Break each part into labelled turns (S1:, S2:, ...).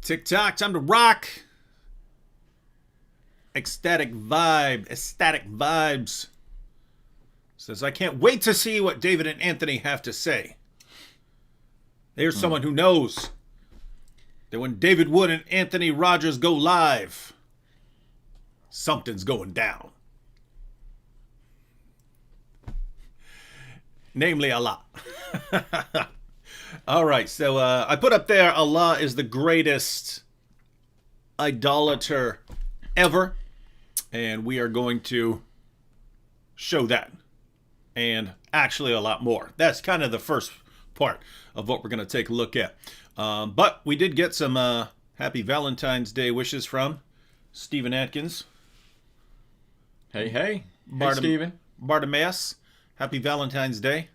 S1: TikTok, time to rock. Ecstatic vibes. Says, I can't wait to see what David and Anthony have to say. There's someone who knows that when David Wood and Anthony Rodgers go live, something's going down. Namely, Allah. All right, so I put up there, Allah is the greatest idolater ever. And we are going to show that. And actually a lot more. That's kind of the first part of what we're going to take a look at. But we did get some happy Valentine's Day wishes from Stephen Atkins.
S2: Hey, hey. Hey, Stephen.
S1: Bartimaeus. Happy Valentine's Day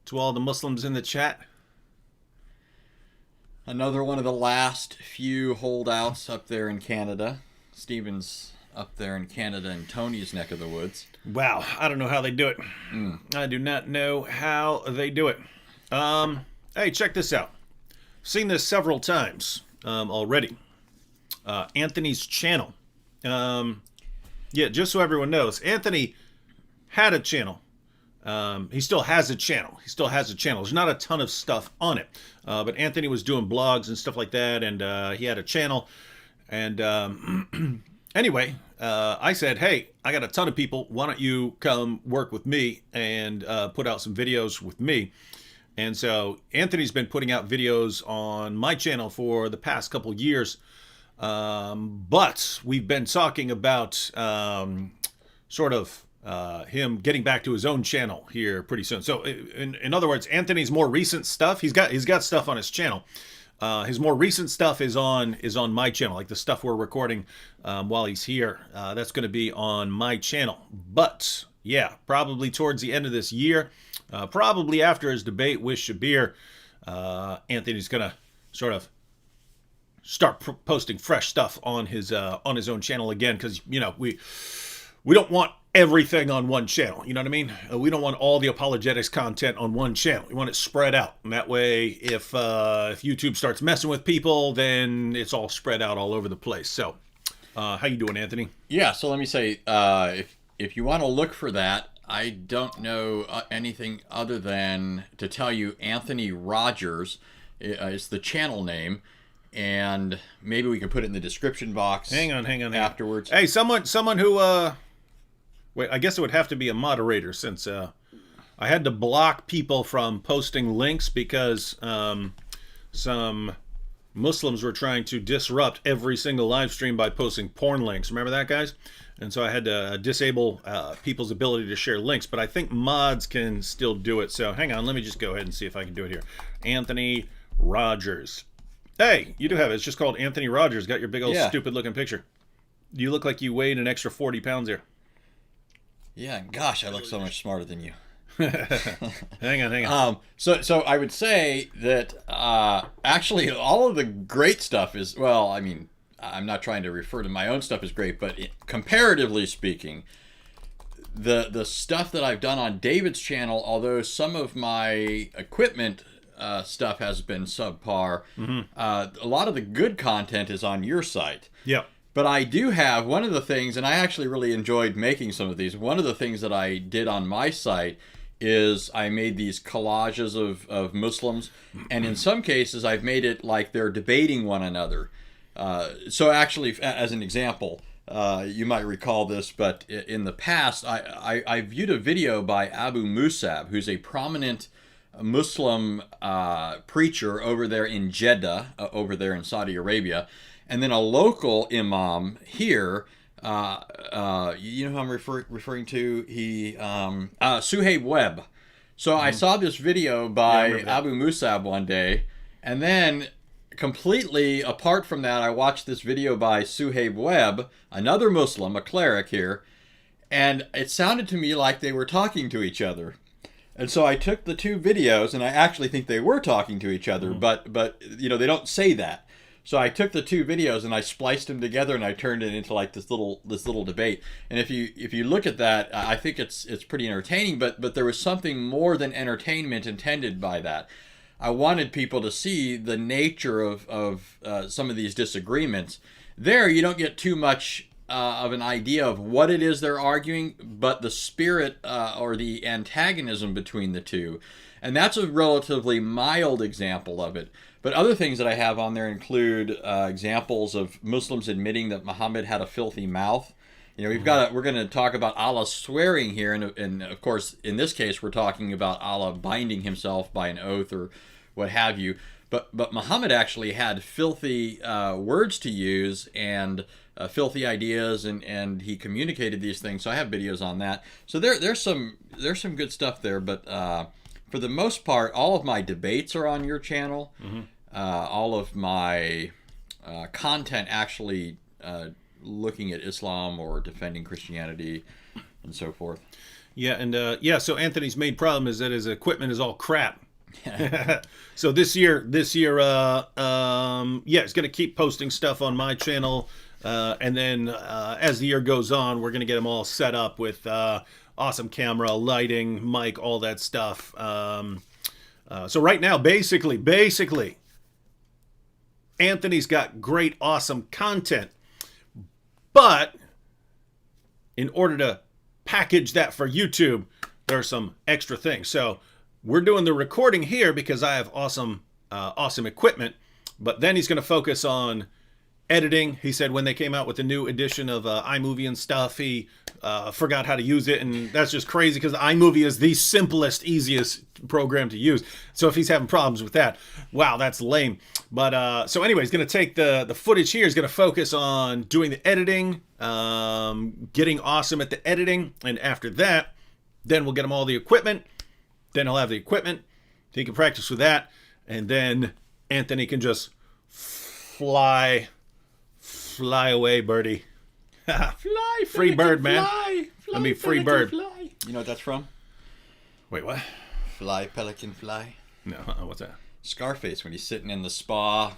S1: to all the Muslims in the chat.
S2: Another one of the last few holdouts up there in Canada. Stephen's up there in Canada in Tony's neck of the woods.
S1: Wow, I don't know how they do it. I do not know how they do it. Hey, check this out. Seen this several times already. Anthony's channel. Yeah, just so everyone knows, Anthony had a channel. He still has a channel. There's not a ton of stuff on it. But Anthony was doing blogs and stuff like that, and he had a channel. And anyway, I said, hey, I got a ton of people. Why don't you come work with me and put out some videos with me? And so Anthony's been putting out videos on my channel for the past couple years. But we've been talking about him getting back to his own channel here pretty soon. So in other words, Anthony's more recent stuff, he's got stuff on his channel. His more recent stuff is on my channel, like the stuff we're recording while he's here. That's going to be on my channel. But yeah, probably towards the end of this year, probably after his debate with Shabir, Anthony's going to sort of start posting fresh stuff on his own channel again, because we don't want everything on one channel. You know what I mean? We don't want all the apologetics content on one channel. We want it spread out. And that way, if YouTube starts messing with people, then it's all spread out all over the place. So, how you doing, Anthony?
S2: Yeah, so let me say, if you want to look for that, I don't know anything other than to tell you Anthony Rodgers is the channel name. And maybe we can put it in the description box.
S1: Hang on.
S2: Afterwards.
S1: Hey, someone who wait, I guess it would have to be a moderator, since I had to block people from posting links because some Muslims were trying to disrupt every single live stream by posting porn links. Remember that, guys? And so I had to disable people's ability to share links. But I think mods can still do it. So hang on, let me just go ahead and see if I can do it here. Anthony Rodgers. Hey, you do have it. It's just called Anthony Rodgers. Got your big old stupid looking picture. You look like you weighed an extra 40 pounds here.
S2: Yeah, gosh, I look so much smarter than you.
S1: Hang on.
S2: So I would say that actually all of the great stuff is, well, I mean, I'm not trying to refer to my own stuff as great, but comparatively speaking, the stuff that I've done on David's channel, although some of my equipment stuff has been subpar, a lot of the good content is on your site.
S1: Yeah.
S2: But I do have one of the things, and I actually really enjoyed making some of these. One of the things that I did on my site is I made these collages of Muslims, and in some cases I've made it like they're debating one another. So actually, as an example, you might recall this, but in the past I viewed a video by Abu Musab, who's a prominent Muslim preacher over there in Jeddah, over there in Saudi Arabia. And then a local imam here, you know who I'm referring to? Suhaib Webb. So I saw this video by Abu Musab one day, and then completely apart from that, I watched this video by Suhaib Webb, another Muslim, a cleric here, and it sounded to me like they were talking to each other. And so I took the two videos, and I actually think they were talking to each other, but they don't say that. So I took the two videos and I spliced them together and I turned it into like this little debate. And if you look at that, I think it's pretty entertaining. But there was something more than entertainment intended by that. I wanted people to see the nature of some of these disagreements. There, you don't get too much of an idea of what it is they're arguing, but the spirit or the antagonism between the two. And that's a relatively mild example of it. But other things that I have on there include examples of Muslims admitting that Muhammad had a filthy mouth. You know, we're going to talk about Allah swearing here, and of course, in this case, we're talking about Allah binding himself by an oath or what have you. But Muhammad actually had filthy words to use and filthy ideas, and he communicated these things. So I have videos on that. So there's some good stuff there. But for the most part, all of my debates are on your channel. All of my content actually looking at Islam or defending Christianity and so forth.
S1: Yeah, and so Anthony's main problem is that his equipment is all crap. So this year, he's going to keep posting stuff on my channel, and then as the year goes on, we're going to get him all set up with awesome camera, lighting, mic, all that stuff. So right now, basically, Anthony's got great, awesome content. But in order to package that for YouTube, there are some extra things. So we're doing the recording here because I have awesome equipment. But then he's going to focus on editing. He said when they came out with the new edition of iMovie and stuff, he forgot how to use it. And that's just crazy because iMovie is the simplest, easiest program to use. So if he's having problems with that, wow, that's lame. But so anyway, he's going to take the footage here. He's going to focus on doing the editing, getting awesome at the editing. And after that, then we'll get him all the equipment. Then he'll have the equipment. He can practice with that. And then Anthony can just fly away, birdie.
S2: Fly,
S1: free bird, man.
S2: Fly,
S1: I mean, free bird.
S2: Fly. You know what that's from?
S1: Wait, what?
S2: Fly, pelican, fly.
S1: No, what's that?
S2: Scarface, when he's sitting in the spa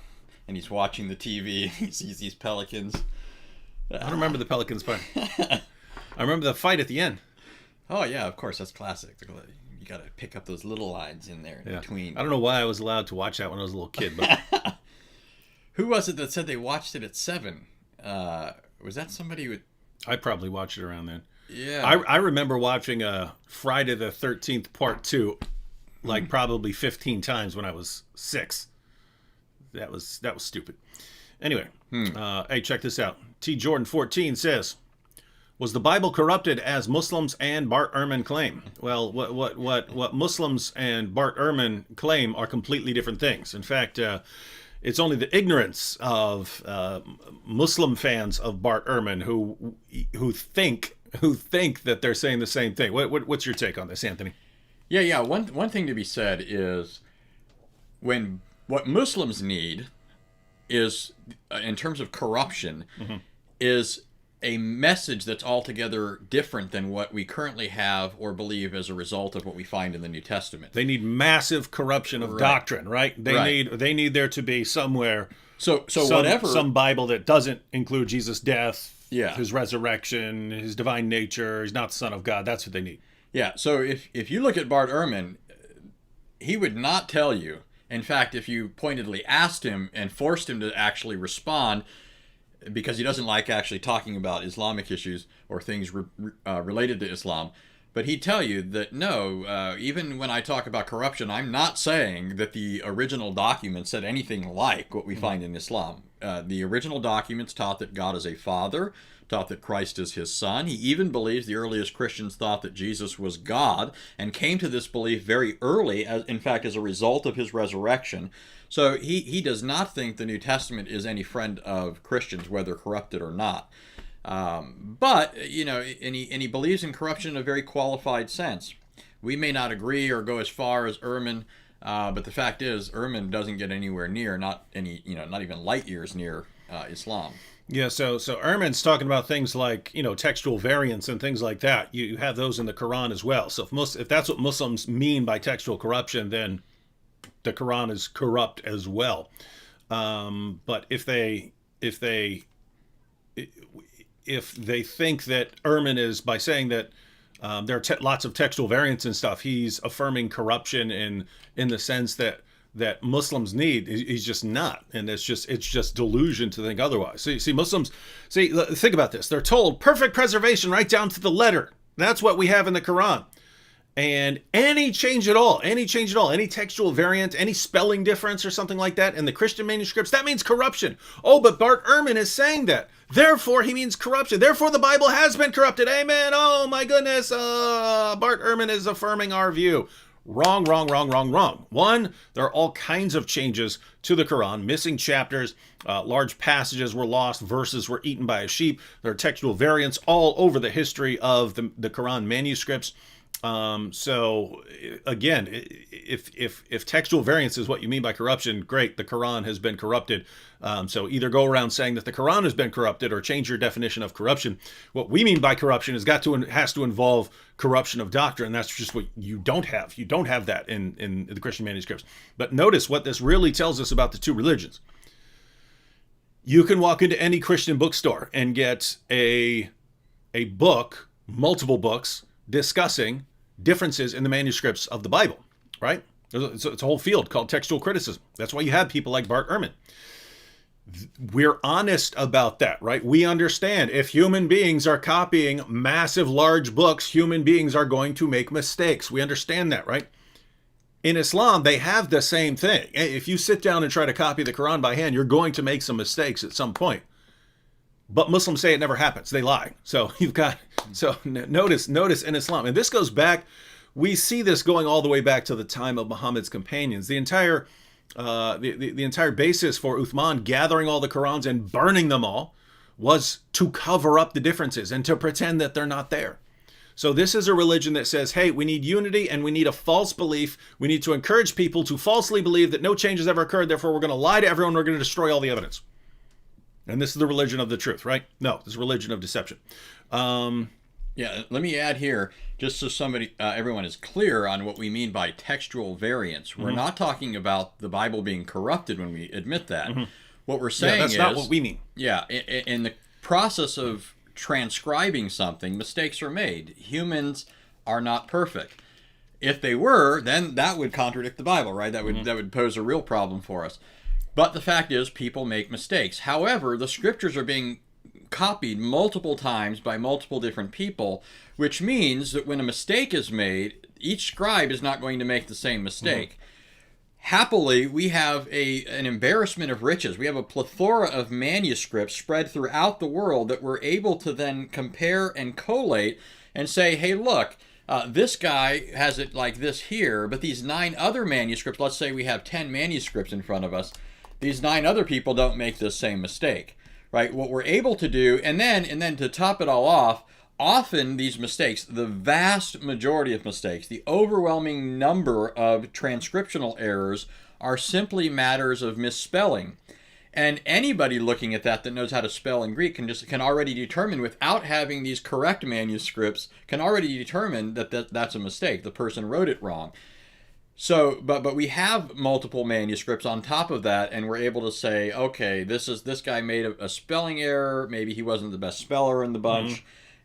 S2: and he's watching the TV, he sees these pelicans.
S1: I don't remember the Pelicans part. I remember the fight at the end.
S2: Oh, yeah, of course. That's classic. You got to pick up those little lines in there in between.
S1: I don't know why I was allowed to watch that when I was a little kid. But
S2: who was it that said they watched it at 7? Was that somebody who...
S1: I probably watched it around then.
S2: Yeah.
S1: I remember watching Friday the 13th Part 2 like probably 15 times when I was 6. That was stupid. Anyway, hey, check this out. T. Jordan 14 says, was the Bible corrupted as Muslims and Bart Ehrman claim? Well, what Muslims and Bart Ehrman claim are completely different things. In fact, it's only the ignorance of Muslim fans of Bart Ehrman who think that they're saying the same thing. What's your take on this, Anthony?
S2: Yeah. One thing to be said is what Muslims need is, in terms of corruption, is a message that's altogether different than what we currently have or believe as a result of what we find in the New Testament.
S1: They need massive corruption of doctrine, right? They need there to be somewhere some Bible that doesn't include Jesus' death, his resurrection, his divine nature, he's not the Son of God. That's what they need.
S2: Yeah, so if you look at Bart Ehrman, he would not tell you. In fact, if you pointedly asked him and forced him to actually respond, because he doesn't like actually talking about Islamic issues or things related to Islam, but he'd tell you that no, even when I talk about corruption, I'm not saying that the original document said anything like what we find in Islam. The original documents taught that God is a father, taught that Christ is his son. He even believes the earliest Christians thought that Jesus was God and came to this belief very early, in fact, as a result of his resurrection. So he does not think the New Testament is any friend of Christians, whether corrupted or not. But, and he believes in corruption in a very qualified sense. We may not agree or go as far as Ehrman, but the fact is, Ehrman doesn't get anywhere near, not even light years near Islam.
S1: Yeah, so Ehrman's talking about things like, textual variants and things like that. You have those in the Quran as well. So if that's what Muslims mean by textual corruption, then the Quran is corrupt as well. But if they think that Ehrman is, by saying that there are lots of textual variants and stuff, he's affirming corruption in the sense that that Muslims need. He's just not, and it's just delusion to think otherwise. See, Muslims, think about this. They're told perfect preservation right down to the letter. That's what we have in the Quran. And any change at all, any textual variant, any spelling difference or something like that in the Christian manuscripts, that means corruption. Oh, but Bart Ehrman is saying that. Therefore, he means corruption. Therefore, the Bible has been corrupted. Amen. Oh, my goodness. Bart Ehrman is affirming our view. Wrong. One, there are all kinds of changes to the Quran, missing chapters, large passages were lost, verses were eaten by a sheep. There are textual variants all over the history of the Quran manuscripts. So again, if textual variance is what you mean by corruption, great, the Quran has been corrupted. So either go around saying that the Quran has been corrupted or change your definition of corruption. What we mean by corruption has to involve corruption of doctrine. That's just what you don't have. You don't have that in the Christian manuscripts. But notice what this really tells us about the two religions. You can walk into any Christian bookstore and get a book, multiple books, discussing differences in the manuscripts of the Bible, right? It's a whole field called textual criticism. That's why you have people like Bart Ehrman. We're honest about that, right? We understand if human beings are copying massive, large books, human beings are going to make mistakes. We understand that, right? In Islam, they have the same thing. If you sit down and try to copy the Quran by hand, you're going to make some mistakes at some point. But Muslims say it never happens. They lie. So notice in Islam, and this goes back, we see this going all the way back to the time of Muhammad's companions. The entire basis for Uthman gathering all the Qurans and burning them all was to cover up the differences and to pretend that they're not there. So this is a religion that says, hey, we need unity and we need a false belief. We need to encourage people to falsely believe that no change has ever occurred. Therefore, we're going to lie to everyone. We're going to destroy all the evidence. And this is the religion of the truth, right? No, this is a religion of deception.
S2: Yeah, let me add here, just so everyone is clear on what we mean by textual variance. We're not talking about the Bible being corrupted when we admit that. What we're saying
S1: that's not what we mean.
S2: Yeah, in the process of transcribing something, mistakes are made. Humans are not perfect. If they were, then that would contradict the Bible, right? That would pose a real problem for us. But the fact is, people make mistakes. However, the scriptures are being copied multiple times by multiple different people, which means that when a mistake is made, each scribe is not going to make the same mistake. Happily, we have an embarrassment of riches. We have a plethora of manuscripts spread throughout the world that we're able to then compare and collate and say, hey, look, this guy has it like this here, but these 9 other manuscripts, let's say we have 10 manuscripts in front of us, these 9 other people don't make this same mistake, right? What we're able to do, and then to top it all off, often these mistakes, the vast majority of mistakes, the overwhelming number of transcriptional errors are simply matters of misspelling. And anybody looking at that knows how to spell in Greek can already determine, without having these correct manuscripts, can already determine that's a mistake. The person wrote it wrong. So, but we have multiple manuscripts on top of that, and we're able to say, okay, this guy made a spelling error. Maybe he wasn't the best speller in the bunch,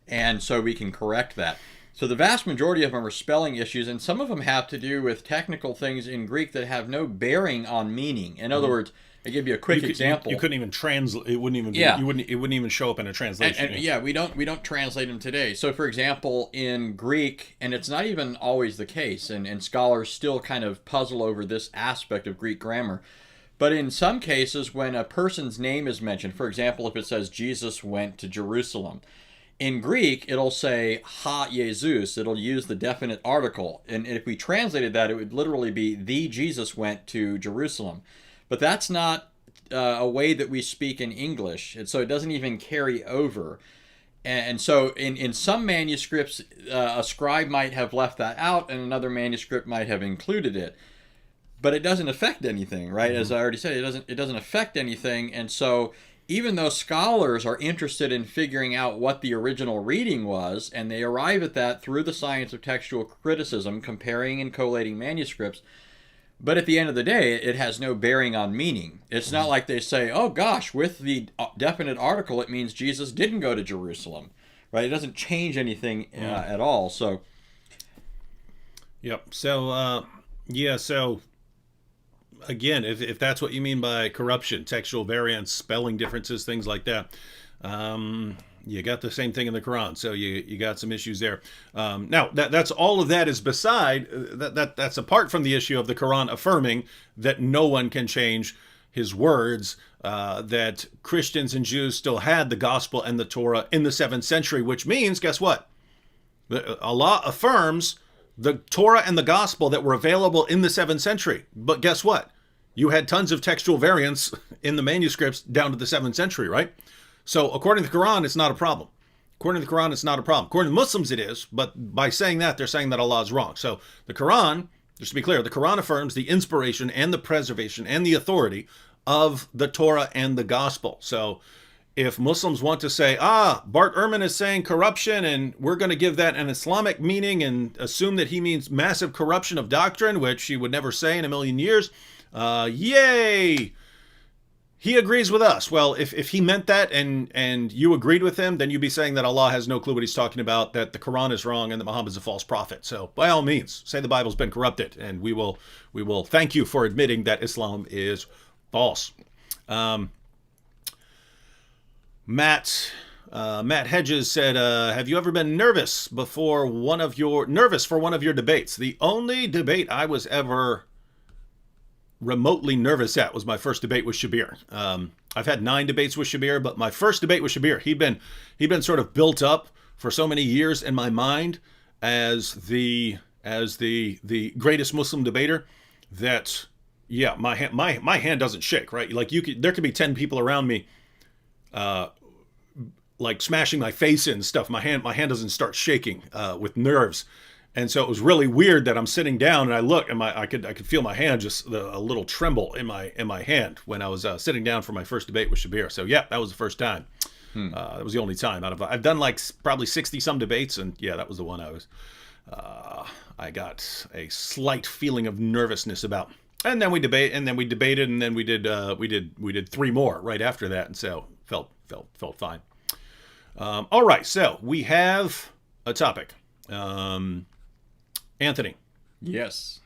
S2: and so we can correct that. So the vast majority of them are spelling issues, and some of them have to do with technical things in Greek that have no bearing on meaning. In other words, I give you a quick example.
S1: You couldn't even translate. It wouldn't even. Yeah. It wouldn't even show up in a translation.
S2: And we don't translate them today. So, for example, in Greek, and it's not even always the case, and scholars still kind of puzzle over this aspect of Greek grammar. But in some cases, when a person's name is mentioned, for example, if it says Jesus went to Jerusalem, in Greek it'll say ha Jesus. It'll use the definite article, and if we translated that, it would literally be the Jesus went to Jerusalem. But that's not a way that we speak in English, and so it doesn't even carry over. And so in some manuscripts, a scribe might have left that out, and another manuscript might have included it. But it doesn't affect anything, right? As I already said, it doesn't affect anything. And so even though scholars are interested in figuring out what the original reading was, and they arrive at that through the science of textual criticism, comparing and collating manuscripts, but at the end of the day, it has no bearing on meaning. It's not like they say, oh gosh, with the definite article, it means Jesus didn't go to Jerusalem, right? It doesn't change anything at all. So,
S1: yep. So, so again, if that's what you mean by corruption, textual variants, spelling differences, things like that, you got the same thing in the Quran. So you got some issues there. Now that's all of that is beside that's apart from the issue of the Quran affirming that no one can change his words. That Christians and Jews still had the gospel and the Torah in the 7th century, which means, guess what? Allah affirms the Torah and the gospel that were available in the 7th century. But guess what? You had tons of textual variants in the manuscripts down to the 7th century, right? So according to the Quran, it's not a problem. According to the Quran, it's not a problem. According to Muslims, it is. But by saying that, they're saying that Allah is wrong. So the Quran, just to be clear, the Quran affirms the inspiration and the preservation and the authority of the Torah and the gospel. So if Muslims want to say, Bart Ehrman is saying corruption and we're going to give that an Islamic meaning and assume that he means massive corruption of doctrine, which he would never say in a million years, yay! He agrees with us. Well, if he meant that and you agreed with him, then you'd be saying that Allah has no clue what he's talking about, that the Quran is wrong and that Muhammad's a false prophet. So by all means, say the Bible's been corrupted, and we will thank you for admitting that Islam is false. Matt Hedges said, have you ever been nervous for one of your debates? The only debate I was ever remotely nervous at was my first debate with Shabir. I've had 9 debates with Shabir, but my first debate with Shabir, he'd been sort of built up for so many years in my mind as the greatest Muslim debater that my hand doesn't shake, right? Like there could be 10 people around me like smashing my face in stuff. My hand doesn't start shaking with nerves. And so it was really weird that I'm sitting down and I look and I could feel my hand just a little tremble in my hand when I was sitting down for my first debate with Shabir. So yeah, that was the first time. That was the only time I've done like probably 60 some debates, and yeah, that was the one I got a slight feeling of nervousness about. And then we debated, and then we did 3 more right after that, and so felt fine. All right, so we have a topic. Anthony.
S2: Yes.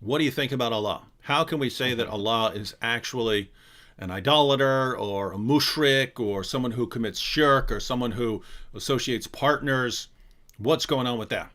S1: What do you think about Allah? How can we say that Allah is actually an idolater or a mushrik or someone who commits shirk or someone who associates partners? What's going on with that?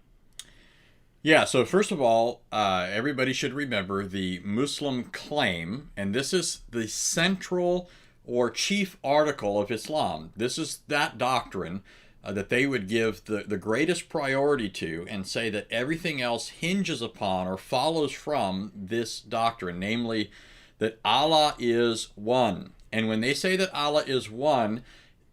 S2: Yeah, so first of all, everybody should remember the Muslim claim, and this is the central or chief article of Islam. This is that doctrine that they would give the greatest priority to and say that everything else hinges upon or follows from this doctrine, namely that Allah is one. And when they say that Allah is one,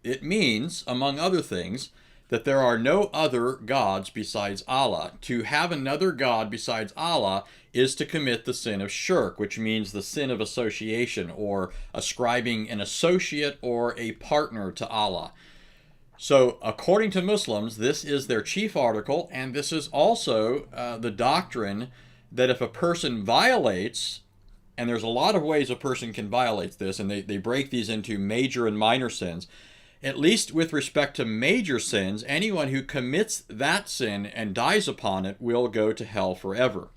S2: it means, among other things, that there are no other gods besides Allah. To have another god besides Allah is to commit the sin of shirk, which means the sin of association, or ascribing an associate or a partner to Allah. So, according to Muslims, this is their chief article, and this is also the doctrine that if a person violates, and there's a lot of ways a person can violate this, and they break these into major and minor sins. At least with respect to major sins, anyone who commits that sin and dies upon it will go to hell forever.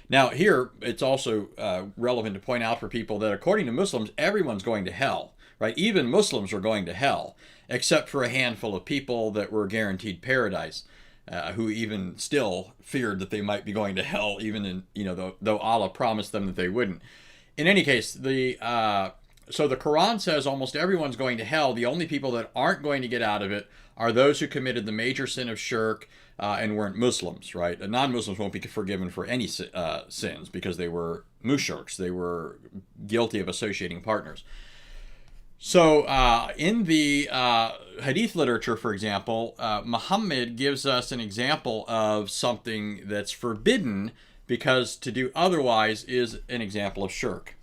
S2: Now, here, it's also relevant to point out for people that according to Muslims, everyone's going to hell, right? Even Muslims are going to hell, except for a handful of people that were guaranteed paradise, who even still feared that they might be going to hell, even in, though Allah promised them that they wouldn't. In any case, so the Quran says almost everyone's going to hell. The only people that aren't going to get out of it are those who committed the major sin of shirk and weren't Muslims, right? Non-Muslims won't be forgiven for any sins because they were mushriks. They were guilty of associating partners. So in the hadith literature, for example, Muhammad gives us an example of something that's forbidden because to do otherwise is an example of shirk.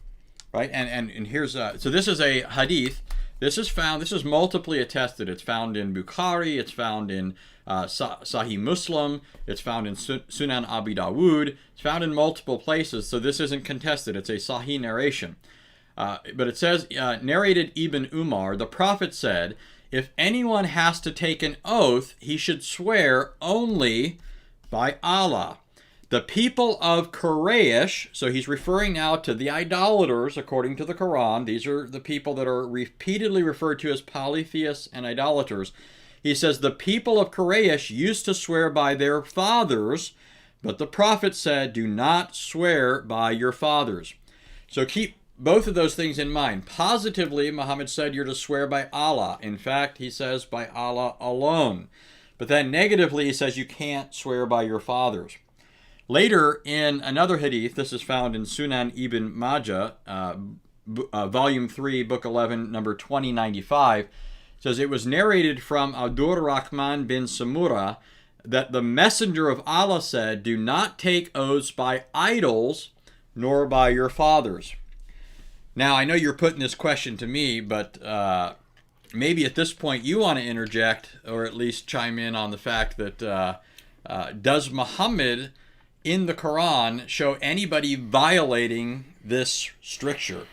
S2: Right, and here's so this is a hadith. This is multiply attested. It's found in Bukhari. It's found in Sahih Muslim. It's found in Sunan Abi Dawud. It's found in multiple places. So this isn't contested. It's a Sahih narration. But it says, narrated Ibn Umar, the Prophet said, if anyone has to take an oath, he should swear only by Allah. the people of Quraysh, so he's referring now to the idolaters according to the Quran. These are the people that are repeatedly referred to as polytheists and idolaters. He says, the people of Quraysh used to swear by their fathers, but the prophet said, do not swear by your fathers. So keep both of those things in mind. Positively, Muhammad said you're to swear by Allah. In fact, he says by Allah alone. But then negatively, he says you can't swear by your fathers. Later, in another hadith, this is found in Sunan Ibn Majah, Volume 3, Book 11, number 2095, says, it was narrated from Abdur Rahman bin Samura that the Messenger of Allah said, do not take oaths by idols, nor by your fathers. Now, I know you're putting this question to me, but maybe at this point you want to interject, or at least chime in on the fact that does Muhammad in the Quran show anybody violating this stricture?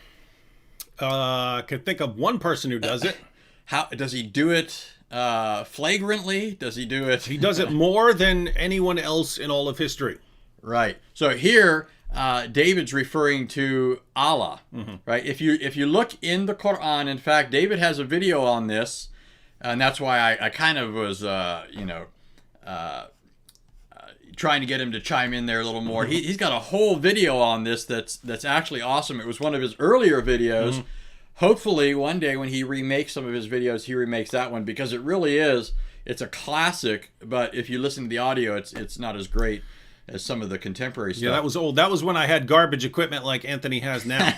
S1: I can think of one person who does it.
S2: How does he do it? Flagrantly? Does he do it?
S1: He does it more than anyone else in all of history.
S2: Right. So here, David's referring to Allah. Right. If you look in the Quran, in fact, David has a video on this, and that's why I kind of was, trying to get him to chime in there a little more. He's got a whole video on this that's actually awesome. It was one of his earlier videos. Hopefully one day when he remakes some of his videos, he remakes that one, because it really is. It's a classic, but if you listen to the audio, it's not as great as some of the contemporary stuff.
S1: Yeah, that was old. That was when I had garbage equipment like Anthony has now.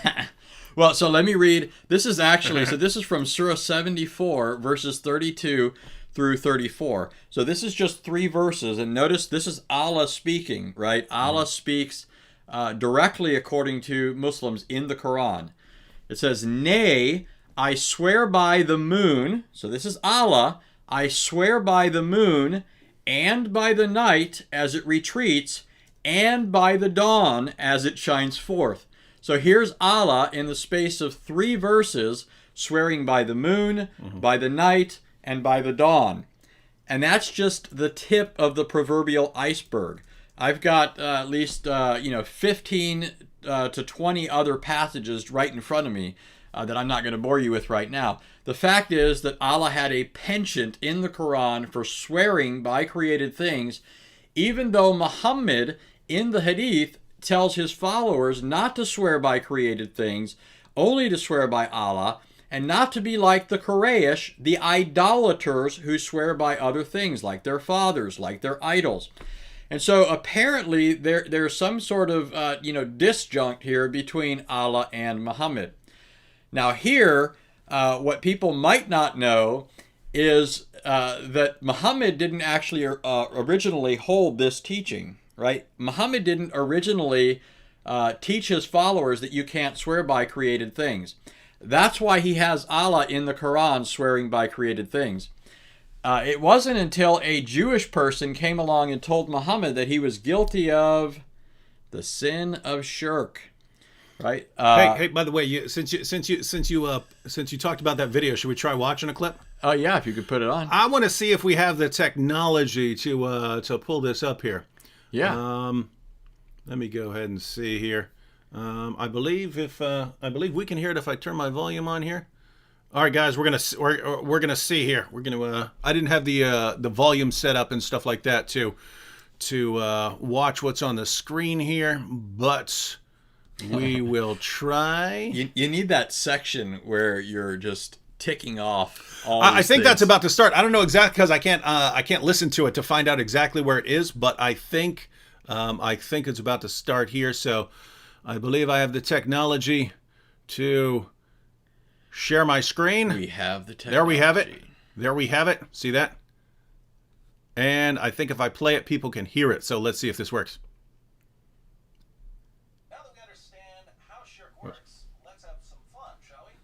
S2: Well, so let me read. This is actually, so this is from Surah 74, verses 32 through 34. So this is just 3 verses, and notice this is Allah speaking, right? Allah speaks directly according to Muslims in the Quran. It says, nay, I swear by the moon, so this is Allah, I swear by the moon and by the night as it retreats and by the dawn as it shines forth. So here's Allah in the space of 3 verses swearing by the moon, by the night, and by the dawn. And that's just the tip of the proverbial iceberg. I've got at least 15 to 20 other passages right in front of me that I'm not going to bore you with right now. The fact is that Allah had a penchant in the Quran for swearing by created things, even though Muhammad in the Hadith tells his followers not to swear by created things, only to swear by Allah, and not to be like the Quraysh, the idolaters who swear by other things, like their fathers, like their idols. And so apparently there's some sort of disjunct here between Allah and Muhammad. Now here, what people might not know is that Muhammad didn't actually originally hold this teaching, right? Muhammad didn't originally teach his followers that you can't swear by created things. That's why he has Allah in the Quran swearing by created things. It wasn't until a Jewish person came along and told Muhammad that he was guilty of the sin of shirk. Right?
S1: Hey, by the way, since you talked about that video, should we try watching a clip?
S2: Oh yeah, if you could put it on.
S1: I want to see if we have the technology to pull this up here.
S2: Yeah.
S1: Let me go ahead and see here. I believe we can hear it if I turn my volume on here. All right, guys, we're gonna see here. We're gonna. I didn't have the volume set up and stuff like that to watch what's on the screen here, but we will try.
S2: You need that section where you're just ticking off all
S1: I think
S2: things.
S1: that's about to start. I don't know exactly because I can't listen to it to find out exactly where it is, but I think it's about to start here. So I believe I have the technology to share my screen.
S2: We have the technology.
S1: There we have it. There we have it. See that? And I think if I play it, people can hear it. So let's see if this works.
S3: Now that we understand how shirk works, let's have some fun, shall we?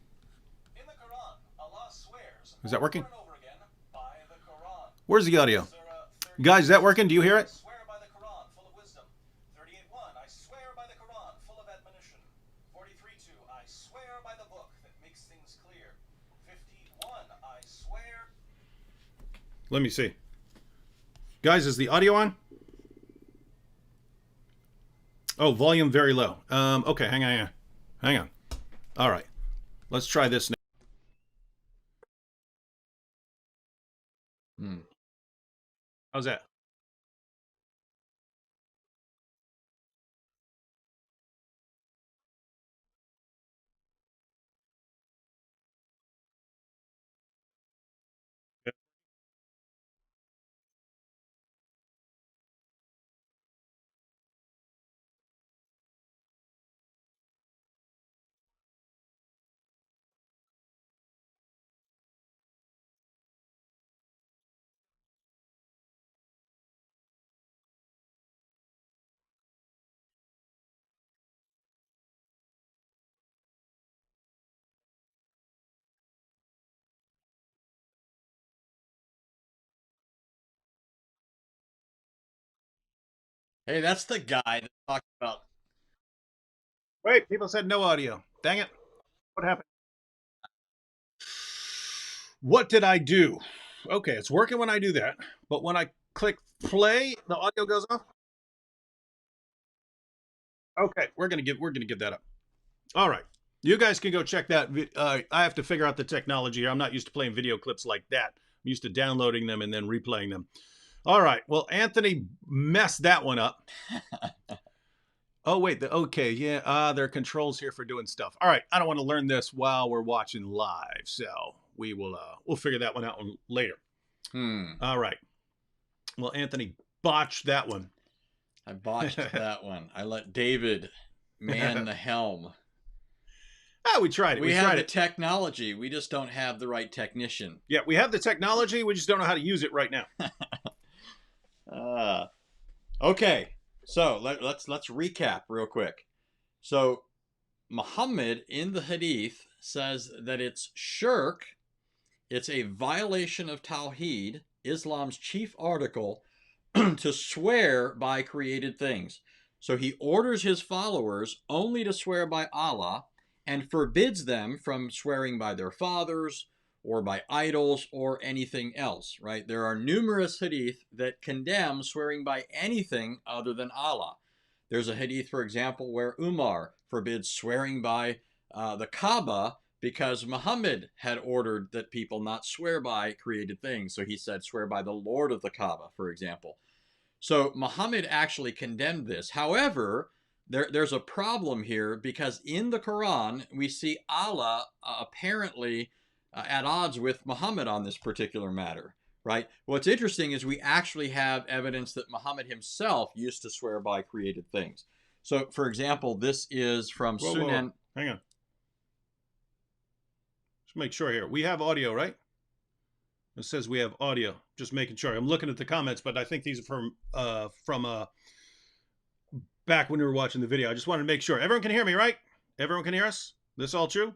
S3: In the Quran, Allah swears
S1: Is that working?
S3: over and over again by the Quran.
S1: Where's the audio?
S3: Surah 38,
S1: Guys, is that working? Do you hear it?
S3: I swear by the Quran, full of wisdom. 38:1, I swear by the Quran, full of admonition. 43:2, I swear by the book that makes things clear. 51, I swear.
S1: Let me see. Guys, is the audio on? Oh, volume very low. Okay, hang on. All right, let's try this now.
S2: Hmm.
S1: How's that?
S2: Hey, that's the guy that talked about.
S1: Wait, people said no audio. Dang it! What happened? What did I do? Okay, it's working when I do that, but when I click play, the audio goes off. Okay, we're gonna give that up. All right, you guys can go check that. I have to figure out the technology here. I'm not used to playing video clips like that. I'm used to downloading them and then replaying them. All right. Well, Anthony messed that one up. Oh wait. Okay. Yeah. There are controls here for doing stuff. All right. I don't want to learn this while we're watching live, so we'll figure that one out later.
S2: Hmm.
S1: All right. Well, Anthony botched that one.
S2: I botched that one. I let David man the helm.
S1: We tried it.
S2: We
S1: We
S2: have
S1: tried
S2: the
S1: it.
S2: technology. We just don't have the right technician.
S1: Yeah, we have the technology. We just don't know how to use it right now.
S2: Uh, okay. So let's recap real quick. So Muhammad in the Hadith says that it's shirk. It's a violation of Tawheed, Islam's chief article, to swear by created things. So he orders his followers only to swear by Allah and forbids them from swearing by their fathers or by idols or anything else, right? There are numerous hadith that condemn swearing by anything other than Allah. There's a hadith, for example, where Umar forbids swearing by the Kaaba because Muhammad had ordered that people not swear by created things. So he said, swear by the Lord of the Kaaba, for example. So Muhammad actually condemned this. However, there's a problem here because in the Quran, we see Allah apparently at odds with Muhammad on this particular matter, right? What's interesting is we actually have evidence that Muhammad himself used to swear by created things. So, for example, this is from
S1: Whoa,
S2: Sunan.
S1: whoa. Hang on. Just make sure here. We have audio, right? It says we have audio. Just making sure. I'm looking at the comments, but I think these are from back when we were watching the video. I just wanted to make sure. Everyone can hear me, right? Everyone can hear us? This all true?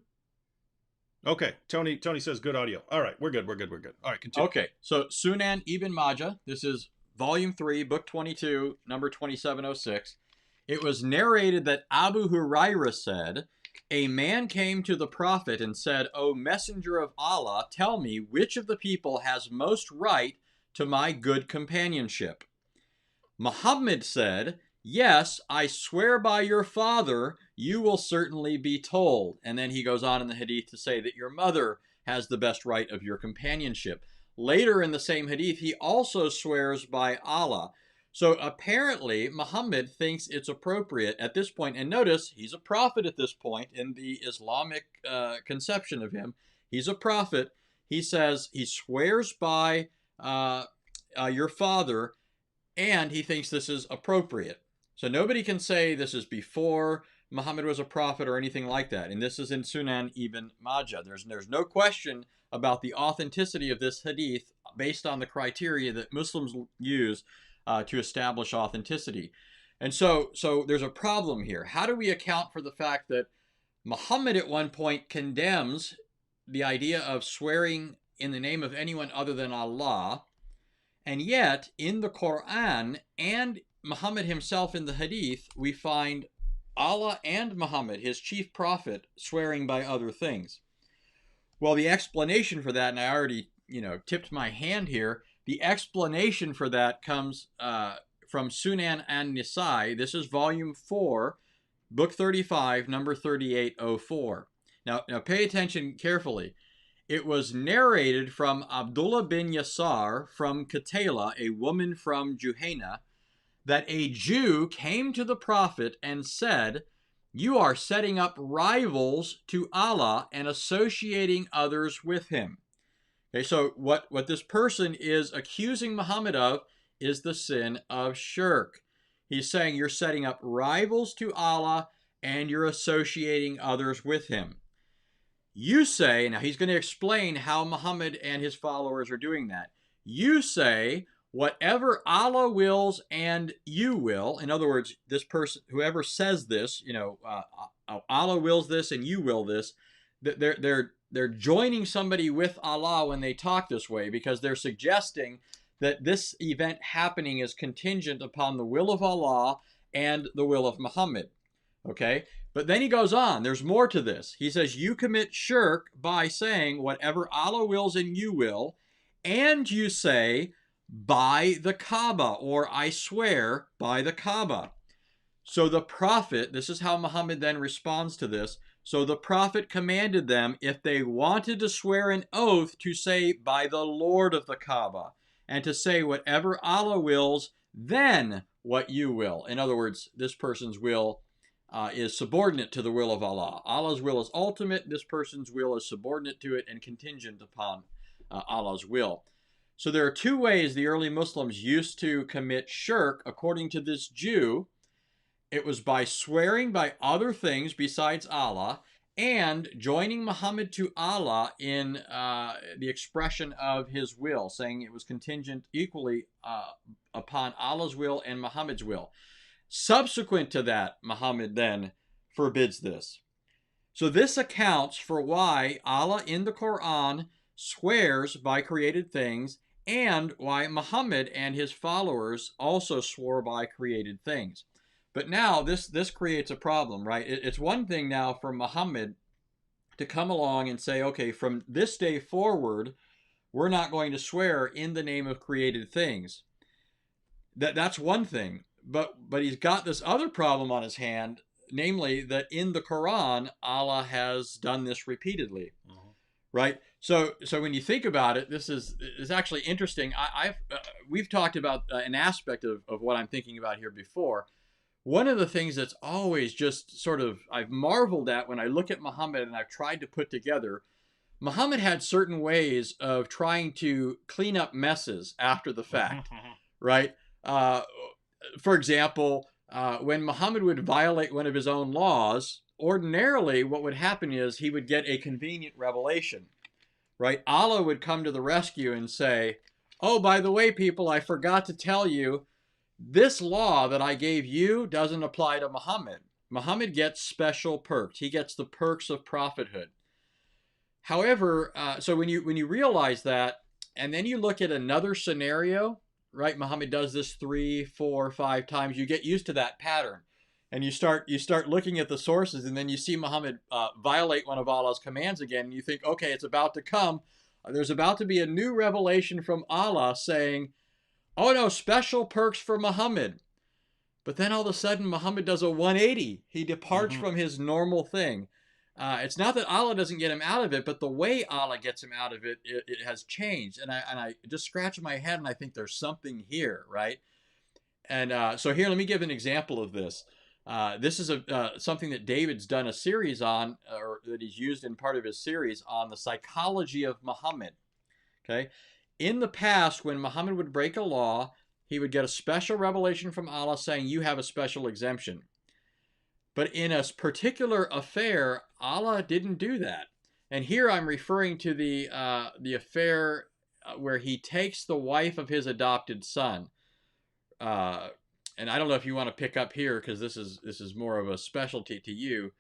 S1: Okay. Tony says good audio. All right. We're good. All right, continue.
S2: Okay. So Sunan Ibn Majah, this is volume 3, book 22, number 2706. It was narrated that Abu Hurairah said, a man came to the Prophet and said, O messenger of Allah, tell me which of the people has most right to my good companionship. Muhammad said, yes, I swear by your father, you will certainly be told. And then he goes on in the hadith to say that your mother has the best right of your companionship. Later in the same hadith, he also swears by Allah. So apparently, Muhammad thinks it's appropriate at this point. And notice, he's a prophet at this point in the Islamic conception of him. He's a prophet. He says he swears by your father, and he thinks this is appropriate. So nobody can say this is before Muhammad was a prophet or anything like that. And this is in Sunan Ibn Majah. There's no question about the authenticity of this hadith based on the criteria that Muslims use to establish authenticity. And so there's a problem here. How do we account for the fact that Muhammad at one point condemns the idea of swearing in the name of anyone other than Allah, and yet in the Quran and Muhammad himself in the hadith, we find Allah and Muhammad, his chief prophet, swearing by other things? Well, the explanation for that, and I already tipped my hand here, the explanation for that comes from Sunan and Nisai. This is volume 4, book 35, number 3804. Now pay attention carefully. It was narrated from Abdullah bin Yasar from Katala, a woman from Juhayna, that a Jew came to the prophet and said, "You are setting up rivals to Allah and associating others with him." Okay, so what this person is accusing Muhammad of is the sin of shirk. He's saying you're setting up rivals to Allah and you're associating others with him. You say, now he's going to explain how Muhammad and his followers are doing that. You say, whatever Allah wills and you will. In other words, this person, whoever says this, Allah wills this and you will this, they're joining somebody with Allah when they talk this way, because they're suggesting that this event happening is contingent upon the will of Allah and the will of Muhammad. Okay? But then he goes on. There's more to this. He says, you commit shirk by saying whatever Allah wills and you will, and you say, by the Kaaba, or I swear by the Kaaba. So the prophet, this is how Muhammad then responds to this. So the prophet commanded them, if they wanted to swear an oath, to say by the Lord of the Kaaba, and to say whatever Allah wills, then what you will. In other words, this person's will is subordinate to the will of Allah. Allah's will is ultimate. This person's will is subordinate to it and contingent upon Allah's will. So there are two ways the early Muslims used to commit shirk, according to this Jew. It was by swearing by other things besides Allah and joining Muhammad to Allah in the expression of his will, saying it was contingent equally upon Allah's will and Muhammad's will. Subsequent to that, Muhammad then forbids this. So this accounts for why Allah in the Quran swears by created things, and why Muhammad and his followers also swore by created things. But now this creates a problem, right? It's one thing now for Muhammad to come along and say, okay, from this day forward, we're not going to swear in the name of created things. That's one thing. But he's got this other problem on his hand, namely that in the Quran, Allah has done this repeatedly, right? So when you think about it, this is actually interesting. We've talked about an aspect of what I'm thinking about here before. One of the things that's always just sort of I've marveled at when I look at Muhammad and I've tried to put together, Muhammad had certain ways of trying to clean up messes after the fact, right? For example, when Muhammad would violate one of his own laws, ordinarily what would happen is he would get a convenient revelation, right? Allah would come to the rescue and say, oh, by the way, people, I forgot to tell you, this law that I gave you doesn't apply to Muhammad. Muhammad gets special perks. He gets the perks of prophethood. However, so when you realize that, and then you look at another scenario, right? Muhammad does this 3, 4, 5 times. You get used to that pattern, and you start looking at the sources, and then you see Muhammad violate one of Allah's commands again, and you think, okay, it's about to come. There's about to be a new revelation from Allah saying, oh no, special perks for Muhammad. But then all of a sudden, Muhammad does a 180. He departs from his normal thing. It's not that Allah doesn't get him out of it, but the way Allah gets him out of it, it has changed. And I just scratch my head and I think there's something here, right? And so here, let me give an example of this. This is something that David's done a series on, or that he's used in part of his series on the psychology of Muhammad. Okay. In the past, when Muhammad would break a law, he would get a special revelation from Allah saying, you have a special exemption. But in a particular affair, Allah didn't do that. And here I'm referring to the affair where he takes the wife of his adopted son. And I don't know if you want to pick up here, because this is more of a specialty to you.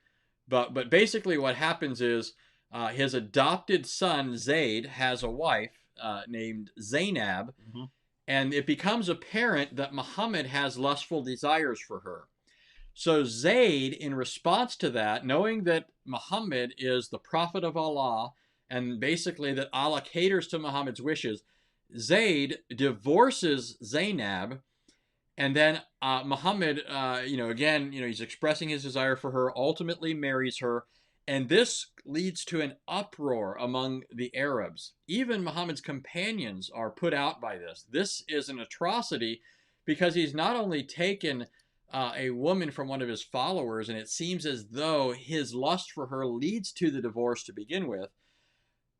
S2: But basically what happens is his adopted son, Zayd, has a wife named Zainab, and it becomes apparent that Muhammad has lustful desires for her. So Zayd, in response to that, knowing that Muhammad is the prophet of Allah, and basically that Allah caters to Muhammad's wishes, Zayd divorces Zainab And then Muhammad, again, he's expressing his desire for her, ultimately marries her. And this leads to an uproar among the Arabs. Even Muhammad's companions are put out by this. This is an atrocity because he's not only taken a woman from one of his followers, and it seems as though his lust for her leads to the divorce to begin with,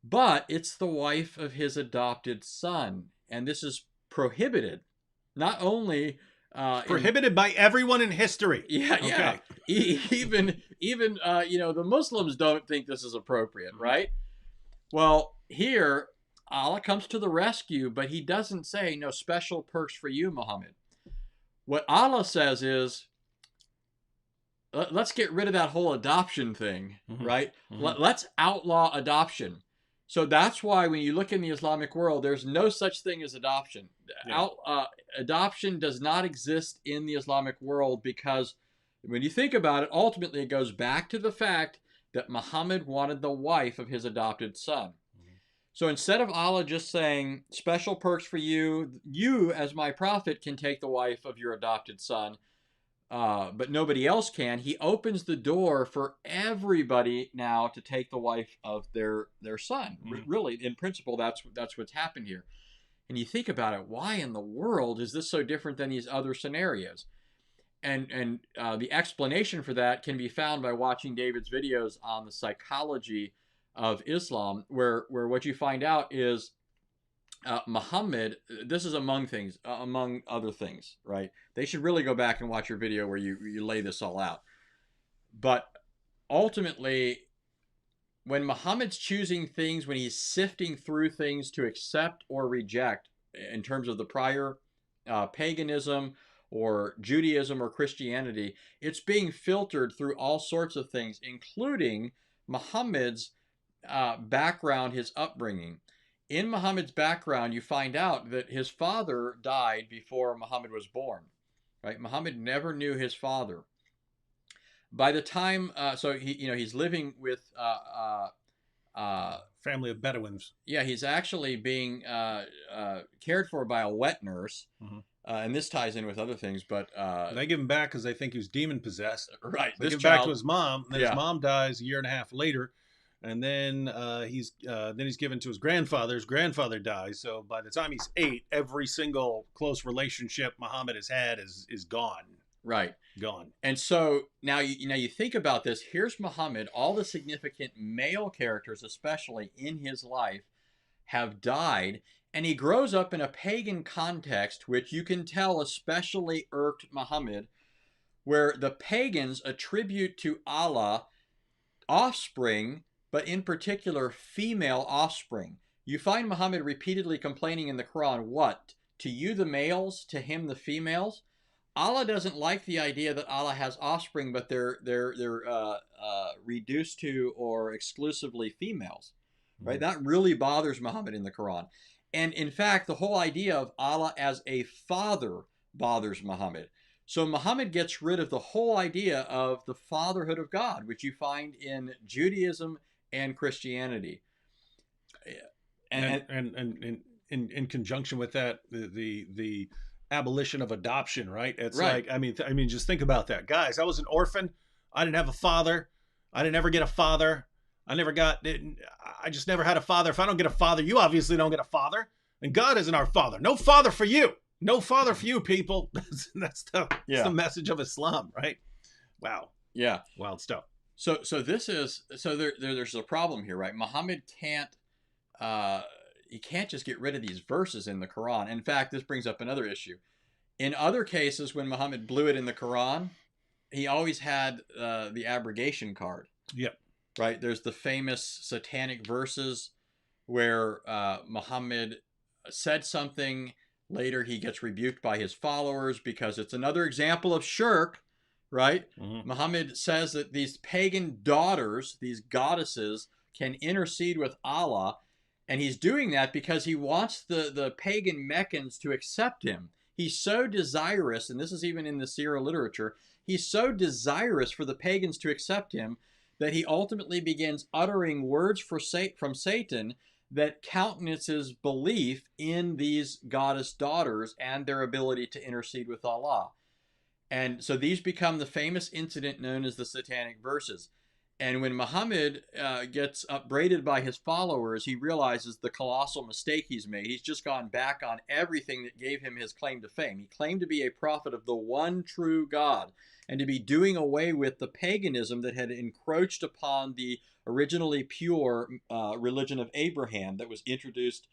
S2: but it's the wife of his adopted son. And this is prohibited. Not only
S1: Prohibited by everyone in history.
S2: yeah, yeah. Even the Muslims don't think this is appropriate, right? Well, here Allah comes to the rescue, but he doesn't say no special perks for you, Muhammad. What Allah says is, let's get rid of that whole adoption thing, right? Let's outlaw adoption. So that's why when you look in the Islamic world, there's no such thing as adoption.
S1: Yeah.
S2: Adoption does not exist in the Islamic world because when you think about it, ultimately it goes back to the fact that Muhammad wanted the wife of his adopted son. So instead of Allah just saying, special perks for you, you as my prophet can take the wife of your adopted son, but nobody else can, he opens the door for everybody now to take the wife of their son. Really, in principle, that's what's happened here. And you think about it, why in the world is this so different than these other scenarios? And the explanation for that can be found by watching David's videos on the psychology of Islam, where what you find out is Muhammad, this is among other things, right? They should really go back and watch your video where you lay this all out. But ultimately, when Muhammad's choosing things, when he's sifting through things to accept or reject in terms of the prior paganism or Judaism or Christianity, it's being filtered through all sorts of things, including Muhammad's background, his upbringing. In Muhammad's background, you find out that his father died before Muhammad was born. Right? Muhammad never knew his father. By the time, so he's living with
S1: family of Bedouins.
S2: Yeah, he's actually being cared for by a wet nurse, and this ties in with other things. But
S1: they give him back because they think he was demon possessed.
S2: Right.
S1: They give him back to his mom. Then
S2: Yeah.
S1: his mom dies a year and a half later. And then he's given to his grandfather. His grandfather dies. So by the time he's 8, every single close relationship Muhammad has had is gone.
S2: Right.
S1: Gone.
S2: And so now you think about this. Here's Muhammad. All the significant male characters, especially in his life, have died. And he grows up in a pagan context, which you can tell especially irked Muhammad, where the pagans attribute to Allah offspring, but in particular, female offspring. You find Muhammad repeatedly complaining in the Quran, what? To you the males, to him the females? Allah doesn't like the idea that Allah has offspring, but they're reduced to or exclusively females. Right? That really bothers Muhammad in the Quran. And in fact, the whole idea of Allah as a father bothers Muhammad. So Muhammad gets rid of the whole idea of the fatherhood of God, which you find in Judaism and Christianity.
S1: And in conjunction with that, the abolition of adoption, right? It's
S2: right.
S1: like, I mean, just think about that. Guys, I was an orphan. I didn't have a father. I didn't ever get a father. I just never had a father. If I don't get a father, you obviously don't get a father. And God isn't our father. No father for you. No father for you, people. That's the message of Islam, right? Wow.
S2: Yeah.
S1: Wild stuff.
S2: So there's a problem here, right? Muhammad can't just get rid of these verses in the Quran. In fact, this brings up another issue. In other cases, when Muhammad blew it in the Quran, he always had the abrogation card.
S1: Yep.
S2: Right? There's the famous satanic verses where Muhammad said something. Later, he gets rebuked by his followers because it's another example of shirk, right? Muhammad says that these pagan daughters, these goddesses, can intercede with Allah, and he's doing that because he wants the pagan Meccans to accept him. He's so desirous, and this is even in the Sirah literature, he's so desirous for the pagans to accept him that he ultimately begins uttering words from Satan that countenances belief in these goddess daughters and their ability to intercede with Allah. And so these become the famous incident known as the Satanic Verses. And when Muhammad gets upbraided by his followers, he realizes the colossal mistake he's made. He's just gone back on everything that gave him his claim to fame. He claimed to be a prophet of the one true God and to be doing away with the paganism that had encroached upon the originally pure religion of Abraham that was introduced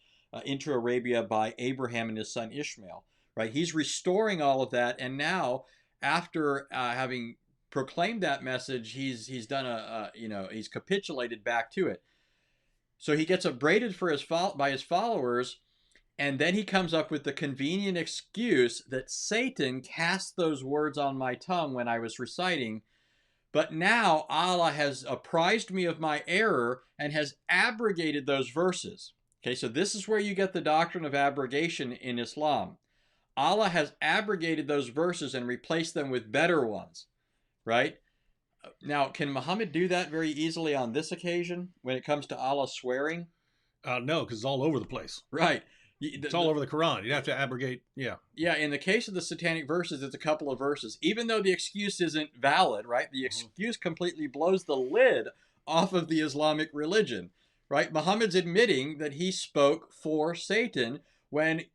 S2: into Arabia by Abraham and his son Ishmael. Right? He's restoring all of that, and now, after having proclaimed that message, he's done he's capitulated back to it. So he gets upbraided by his followers, and then he comes up with the convenient excuse that Satan cast those words on my tongue when I was reciting, but now Allah has apprised me of my error and has abrogated those verses. Okay, so this is where you get the doctrine of abrogation in Islam. Allah has abrogated those verses and replaced them with better ones, right? Now, can Muhammad do that very easily on this occasion when it comes to Allah swearing?
S1: No, because it's all over the place.
S2: Right.
S1: It's all over the Quran. You'd have to abrogate. Yeah.
S2: Yeah, in the case of the Satanic Verses, it's a couple of verses. Even though the excuse isn't valid, right? The excuse completely blows the lid off of the Islamic religion, right? Muhammad's admitting that he spoke for Satan when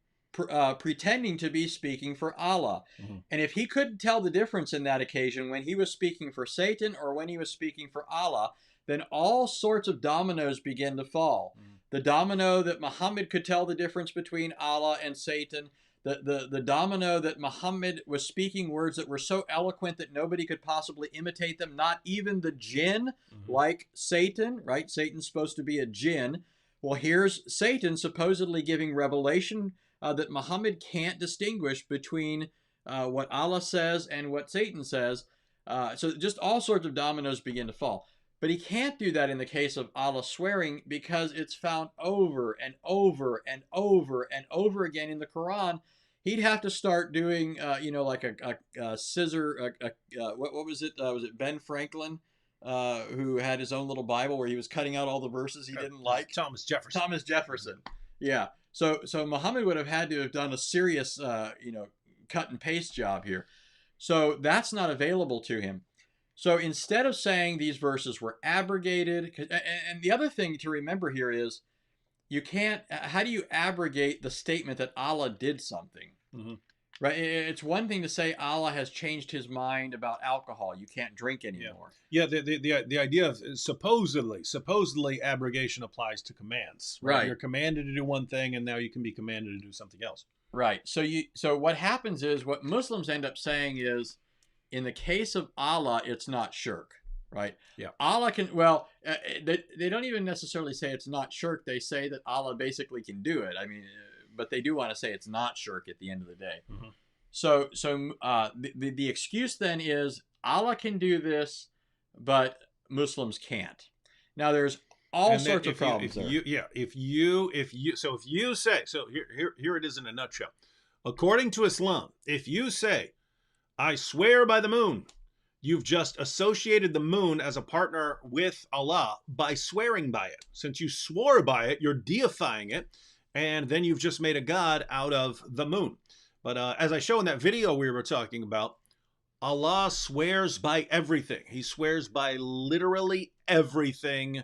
S2: pretending to be speaking for Allah. And if he couldn't tell the difference in that occasion when he was speaking for Satan or when he was speaking for Allah, then all sorts of dominoes begin to fall. The domino that Muhammad could tell the difference between Allah and Satan, the domino that Muhammad was speaking words that were so eloquent that nobody could possibly imitate them, not even the jinn, like Satan, right? Satan's supposed to be a jinn. Well, here's Satan supposedly giving revelation that Muhammad can't distinguish between what Allah says and what Satan says. So just all sorts of dominoes begin to fall. But he can't do that in the case of Allah swearing because it's found over and over and over and over again in the Quran. He'd have to start doing, like a scissor. What was it? Was it Ben Franklin who had his own little Bible where he was cutting out all the verses he didn't like?
S1: Thomas Jefferson.
S2: Thomas Jefferson. Yeah. So Muhammad would have had to have done a serious, cut and paste job here. So that's not available to him. So instead of saying these verses were abrogated, and the other thing to remember here is you can't, how do you abrogate the statement that Allah did something? Right? It's one thing to say Allah has changed his mind about alcohol. You can't drink anymore.
S1: Yeah, the idea of supposedly abrogation applies to commands.
S2: Right.
S1: You're commanded to do one thing, and now you can be commanded to do something else.
S2: Right. So what happens is what Muslims end up saying is, in the case of Allah, it's not shirk, right?
S1: Yeah.
S2: Allah can, they don't even necessarily say it's not shirk. They say that Allah basically can do it. I mean, but they do want to say it's not shirk at the end of the day. So the excuse then is Allah can do this, but Muslims can't. Now there's all sorts of problems there.
S1: If you say, so here it is in a nutshell. According to Islam, if you say, I swear by the moon, you've just associated the moon as a partner with Allah by swearing by it. Since you swore by it, you're deifying it, and then you've just made a god out of the moon. But as I show in that video we were talking about, Allah swears by everything. He swears by literally everything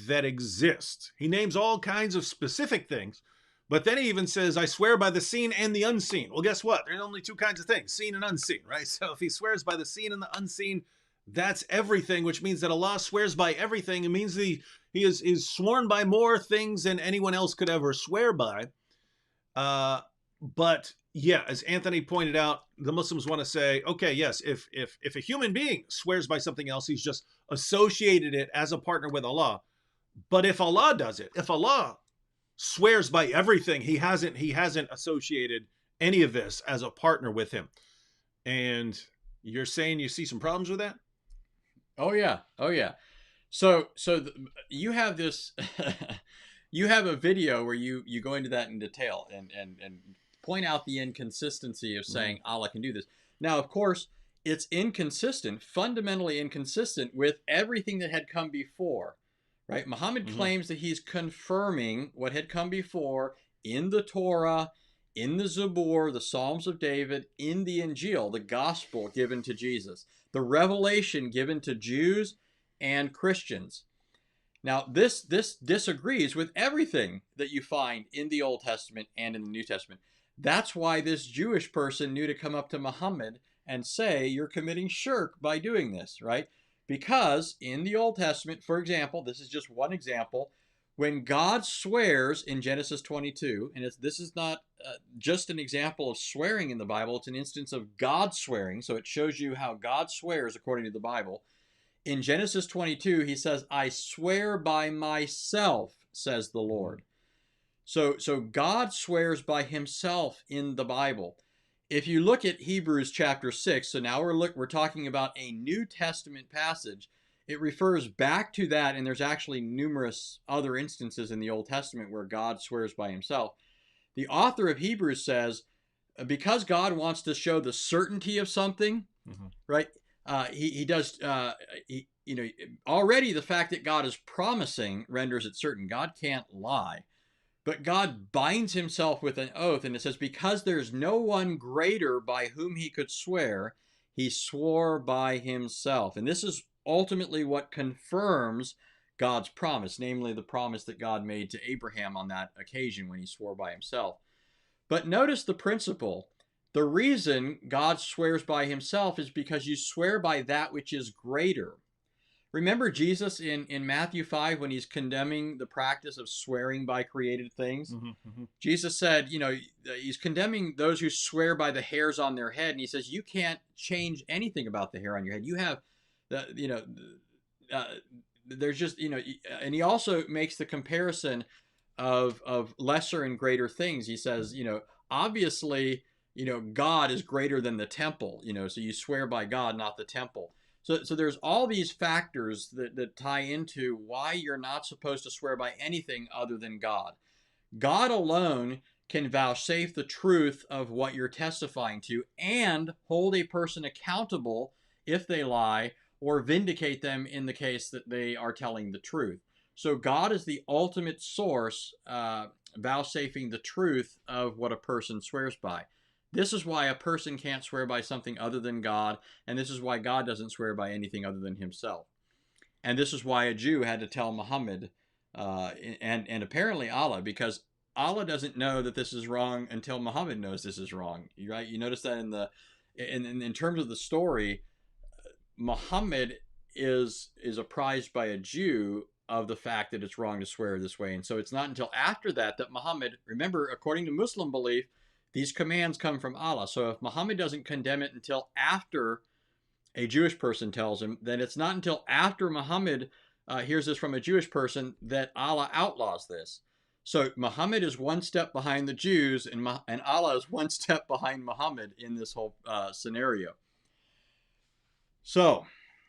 S1: that exists. He names all kinds of specific things, but then he even says, I swear by the seen and the unseen. Well, guess what? There's only two kinds of things, seen and unseen, right? So if he swears by the seen and the unseen, that's everything, which means that Allah swears by everything. It means he is sworn by more things than anyone else could ever swear by. But yeah, as Anthony pointed out, the Muslims want to say, okay, yes, if a human being swears by something else, he's just associated it as a partner with Allah. But if Allah does it, if Allah swears by everything, he hasn't associated any of this as a partner with him. And you're saying you see some problems with that?
S2: Oh yeah. So you have this, you have a video where you go into that in detail and point out the inconsistency of saying Allah can do this. Now, of course, it's inconsistent, fundamentally inconsistent with everything that had come before, right? Muhammad claims that he's confirming what had come before in the Torah, in the Zabur, the Psalms of David, in the Injil, the gospel given to Jesus, the revelation given to Jews and Christians. Now, this disagrees with everything that you find in the Old Testament and in the New Testament. That's why this Jewish person knew to come up to Muhammad and say, you're committing shirk by doing this, right? Because in the Old Testament, for example, this is just one example, when God swears in Genesis 22, and this is not just an example of swearing in the Bible, it's an instance of God swearing, so it shows you how God swears according to the Bible. In Genesis 22, he says, I swear by myself, says the Lord. So God swears by himself in the Bible. If you look at Hebrews chapter 6, so now we're talking about a New Testament passage. It refers back to that, and there's actually numerous other instances in the Old Testament where God swears by himself. The author of Hebrews says, because God wants to show the certainty of something, right? He does, already the fact that God is promising renders it certain. God can't lie. But God binds himself with an oath, and it says, because there's no one greater by whom he could swear, he swore by himself. And this is ultimately what confirms God's promise, namely the promise that God made to Abraham on that occasion when he swore by himself. But notice the principle. The reason God swears by himself is because you swear by that which is greater. Remember Jesus in Matthew 5 when he's condemning the practice of swearing by created things? Jesus said, he's condemning those who swear by the hairs on their head. And he says, you can't change anything about the hair on your head. You have, there's just, and he also makes the comparison of lesser and greater things. He says, obviously, God is greater than the temple, so you swear by God, not the temple. So there's all these factors that tie into why you're not supposed to swear by anything other than God. God alone can vouchsafe the truth of what you're testifying to and hold a person accountable if they lie or vindicate them in the case that they are telling the truth. So God is the ultimate source, vouchsafing the truth of what a person swears by. This is why a person can't swear by something other than God, and this is why God doesn't swear by anything other than himself. And this is why a Jew had to tell Muhammad and apparently Allah, because Allah doesn't know that this is wrong until Muhammad knows this is wrong. Right? You notice that in terms of the story, Muhammad is apprised by a Jew of the fact that it's wrong to swear this way. And so it's not until after that Muhammad, remember, according to Muslim belief, these commands come from Allah. So if Muhammad doesn't condemn it until after a Jewish person tells him, then it's not until after Muhammad hears this from a Jewish person that Allah outlaws this. So Muhammad is one step behind the Jews, and Allah is one step behind Muhammad in this whole scenario. So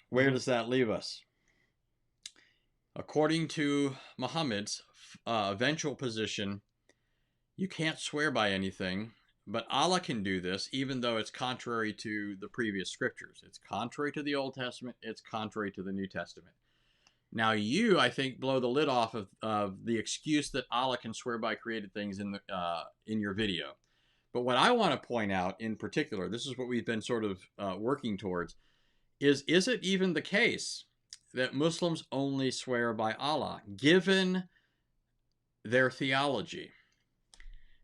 S2: where does that leave us? According to Muhammad's eventual position, you can't swear by anything, but Allah can do this, even though it's contrary to the previous scriptures. It's contrary to the Old Testament. It's contrary to the New Testament. Now you, I think, blow the lid off of the excuse that Allah can swear by created things in your video. But what I want to point out in particular, this is what we've been sort of working towards, is it even the case that Muslims only swear by Allah, given their theology?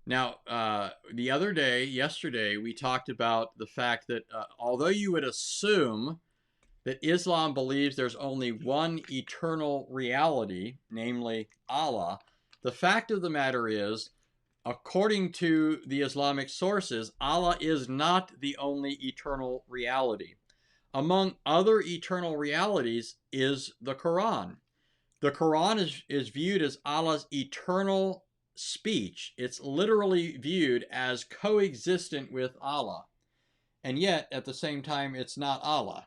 S2: Now, yesterday, we talked about the fact that although you would assume that Islam believes there's only one eternal reality, namely Allah, the fact of the matter is, according to the Islamic sources, Allah is not the only eternal reality. Among other eternal realities is the Quran. The Quran is viewed as Allah's eternal speech. It's literally viewed as coexistent with Allah. And yet, at the same time, it's not Allah.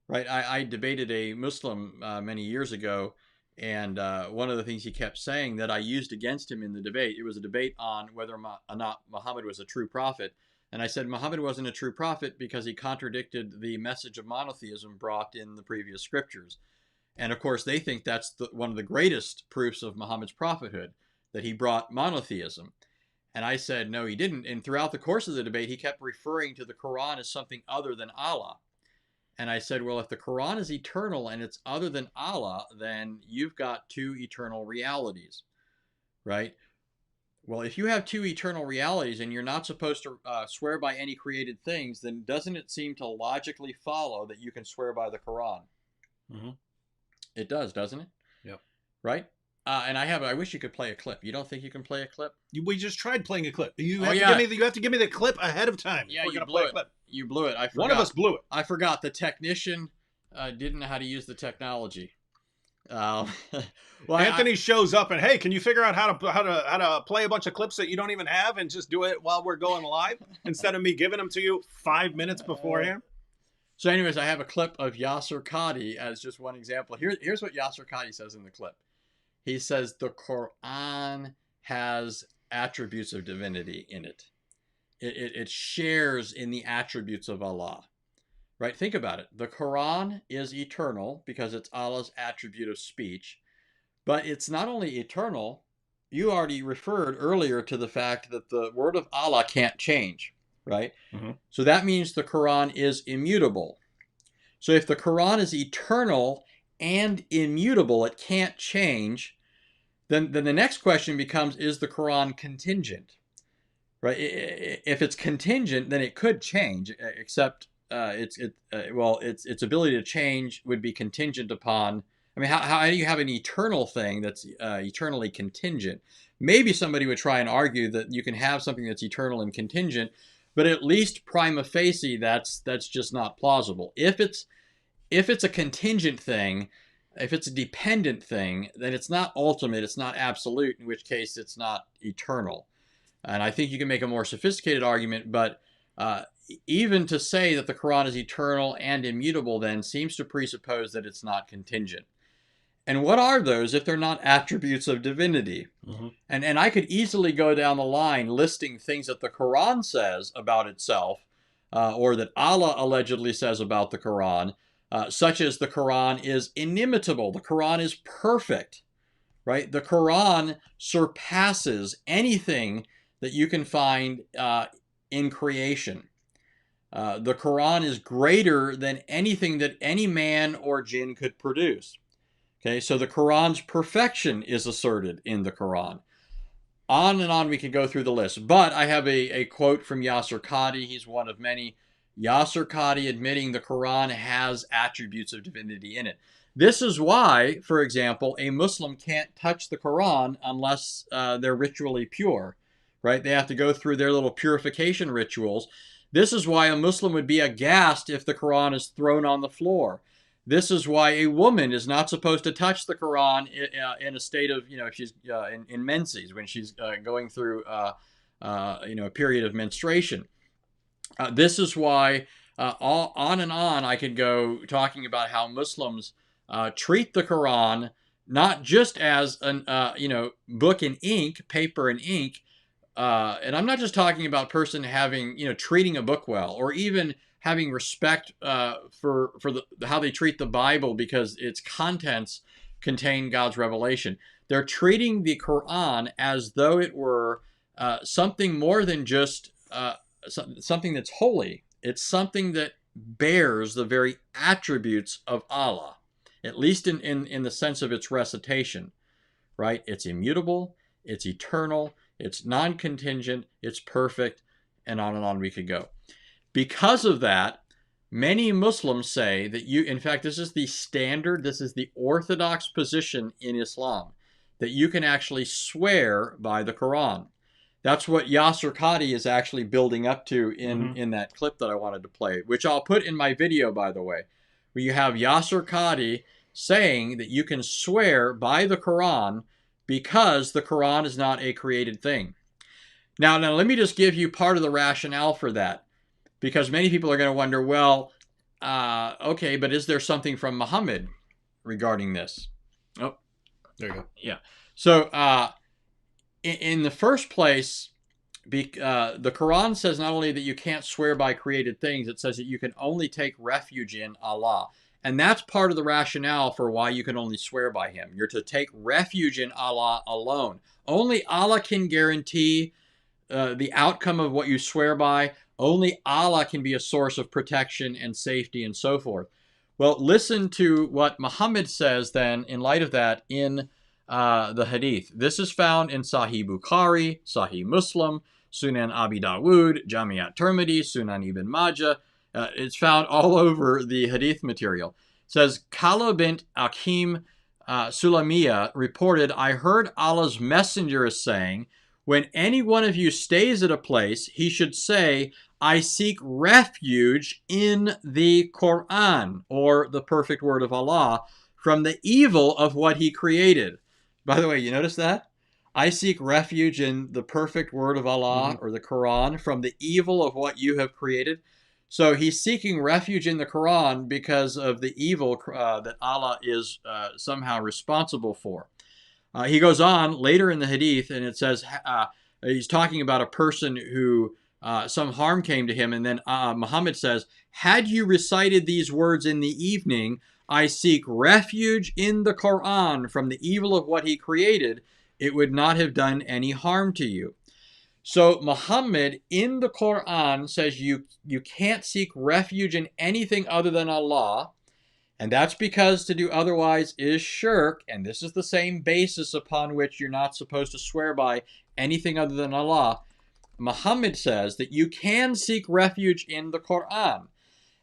S2: Right? I debated a Muslim many years ago, and one of the things he kept saying that I used against him in the debate, it was a debate on whether or not Muhammad was a true prophet. And I said Muhammad wasn't a true prophet because he contradicted the message of monotheism brought in the previous scriptures. And of course, they think that's one of the greatest proofs of Muhammad's prophethood, that he brought monotheism. And I said, no, he didn't. And throughout the course of the debate, he kept referring to the Quran as something other than Allah. And I said, well, if the Quran is eternal and it's other than Allah, then you've got two eternal realities, right? Well, if you have two eternal realities and you're not supposed to swear by any created things, then doesn't it seem to logically follow that you can swear by the Quran?
S1: Mm-hmm.
S2: It does, doesn't it?
S1: Yep.
S2: Right? And I wish you could play a clip. You don't think you can play a clip?
S1: We just tried playing a clip. You have, you have to give me the clip ahead of time.
S2: Yeah,
S1: we're
S2: you
S1: gonna
S2: blew
S1: play
S2: it.
S1: a clip.
S2: You blew it. I forgot.
S1: One of us blew it.
S2: I forgot. The technician didn't know how to use the technology. Well,
S1: Anthony shows up and, hey, can you figure out how to play a bunch of clips that you don't even have and just do it while we're going live instead of me giving them to you 5 minutes beforehand?
S2: So anyways, I have a clip of Yasser Qadi as just one example. Here's what Yasser Qadi says in the clip. He says the Quran has attributes of divinity in it. It shares in the attributes of Allah. Right? Think about it. The Quran is eternal because it's Allah's attribute of speech. But it's not only eternal, you already referred earlier to the fact that the word of Allah can't change. Right?
S1: Mm-hmm.
S2: So that means the Quran is immutable. So if the Quran is eternal and immutable, it can't change, then the next question becomes, is the Quran contingent? Right? If it's contingent, then it could change, except its ability to change would be contingent upon. I mean, how do you have an eternal thing that's eternally contingent? Maybe somebody would try and argue that you can have something that's eternal and contingent, but at least prima facie, that's just not plausible. If it's a contingent thing, if it's a dependent thing, then it's not ultimate, it's not absolute, in which case it's not eternal. And I think you can make a more sophisticated argument, but even to say that the Quran is eternal and immutable then seems to presuppose that it's not contingent. And what are those if they're not attributes of divinity?
S1: Mm-hmm.
S2: And I could easily go down the line listing things that the Quran says about itself, or that Allah allegedly says about the Quran, such as the Quran is inimitable, the Quran is perfect, right? The Quran surpasses anything that you can find in creation. The Quran is greater than anything that any man or jinn could produce. Okay, so the Quran's perfection is asserted in the Quran. On and on we could go through the list. But I have a quote from Yasser Qadi. He's one of many. Yasser Qadi admitting the Quran has attributes of divinity in it. This is why, for example, a Muslim can't touch the Quran unless they're ritually pure, right? They have to go through their little purification rituals. This is why a Muslim would be aghast if the Quran is thrown on the floor. This is why a woman is not supposed to touch the Quran in a state of, if she's in menses, when she's going through, a period of menstruation. This is why, on and on, I could go talking about how Muslims treat the Quran not just as an, book and ink, paper and ink, and I'm not just talking about a person having, treating a book well, or even having respect for how they treat the Bible because its contents contain God's revelation. They're treating the Quran as though it were something more than just something that's holy. It's something that bears the very attributes of Allah, at least in the sense of its recitation, right? It's immutable, it's eternal, it's non-contingent, it's perfect, and on we could go. Because of that, many Muslims say that in fact, this is the standard, this is the orthodox position in Islam, that you can actually swear by the Quran. That's what Yasser Qadi is actually building up to in that clip that I wanted to play, which I'll put in my video, by the way, where you have Yasser Qadi saying that you can swear by the Quran because the Quran is not a created thing. Now let me just give you part of the rationale for that, because many people are going to wonder, well, okay, but is there something from Muhammad regarding this? Oh,
S1: there you go.
S2: Yeah. So in the first place, the Quran says not only that you can't swear by created things, it says that you can only take refuge in Allah. And that's part of the rationale for why you can only swear by him. You're to take refuge in Allah alone. Only Allah can guarantee the outcome of what you swear by. Only Allah can be a source of protection and safety and so forth. Well, listen to what Muhammad says then in light of that in the hadith. This is found in Sahih Bukhari, Sahih Muslim, Sunan Abi Dawud, Jamiat Tirmidhi, Sunan Ibn Majah. It's found all over the hadith material. It says, Kala bint Akim Sulamiya reported, I heard Allah's messenger is saying, when any one of you stays at a place, he should say, I seek refuge in the Quran, or the perfect word of Allah, from the evil of what he created. By the way, you notice that? I seek refuge in the perfect word of Allah, or the Quran, from the evil of what you have created. So he's seeking refuge in the Quran because of the evil that Allah is somehow responsible for. He goes on later in the hadith, and it says he's talking about a person who some harm came to him, and then Muhammad says, had you recited these words in the evening, I seek refuge in the Quran from the evil of what he created, it would not have done any harm to you. So Muhammad in the Quran says you can't seek refuge in anything other than Allah, and that's because to do otherwise is shirk, and this is the same basis upon which you're not supposed to swear by anything other than Allah. Muhammad says that you can seek refuge in the Quran.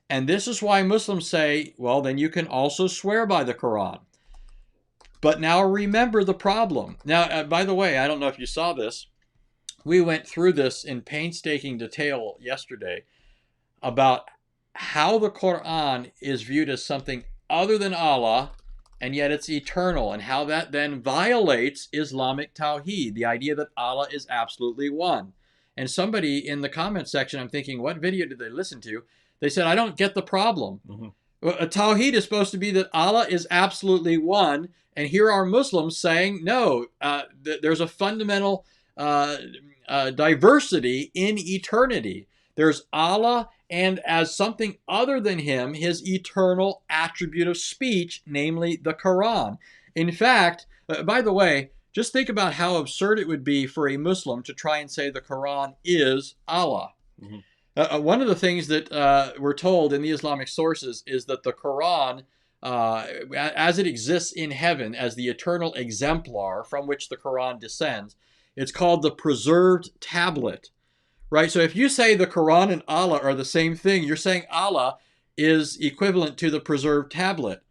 S2: And this is why Muslims say, well, then you can also swear by the Quran. But now remember the problem. Now, by the way, I don't know if you saw this. We went through this in painstaking detail yesterday about how the Quran is viewed as something other than Allah, and yet it's eternal, and how that then violates Islamic Tawheed, the idea that Allah is absolutely one. And somebody in the comment section, I'm thinking, what video did they listen to? They said, I don't get the problem. Tawheed is supposed to be that Allah is absolutely one, and here are Muslims saying, no, there's a fundamental diversity in eternity. There's Allah, and as something other than him, his eternal attribute of speech, namely the Quran. In fact, by the way, just think about how absurd it would be for a Muslim to try and say the Quran is Allah. One of the things that we're told in the Islamic sources is that the Quran, as it exists in heaven, as the eternal exemplar from which the Quran descends, it's called the preserved tablet. Right? So if you say the Quran and Allah are the same thing, you're saying Allah is equivalent to the preserved tablet.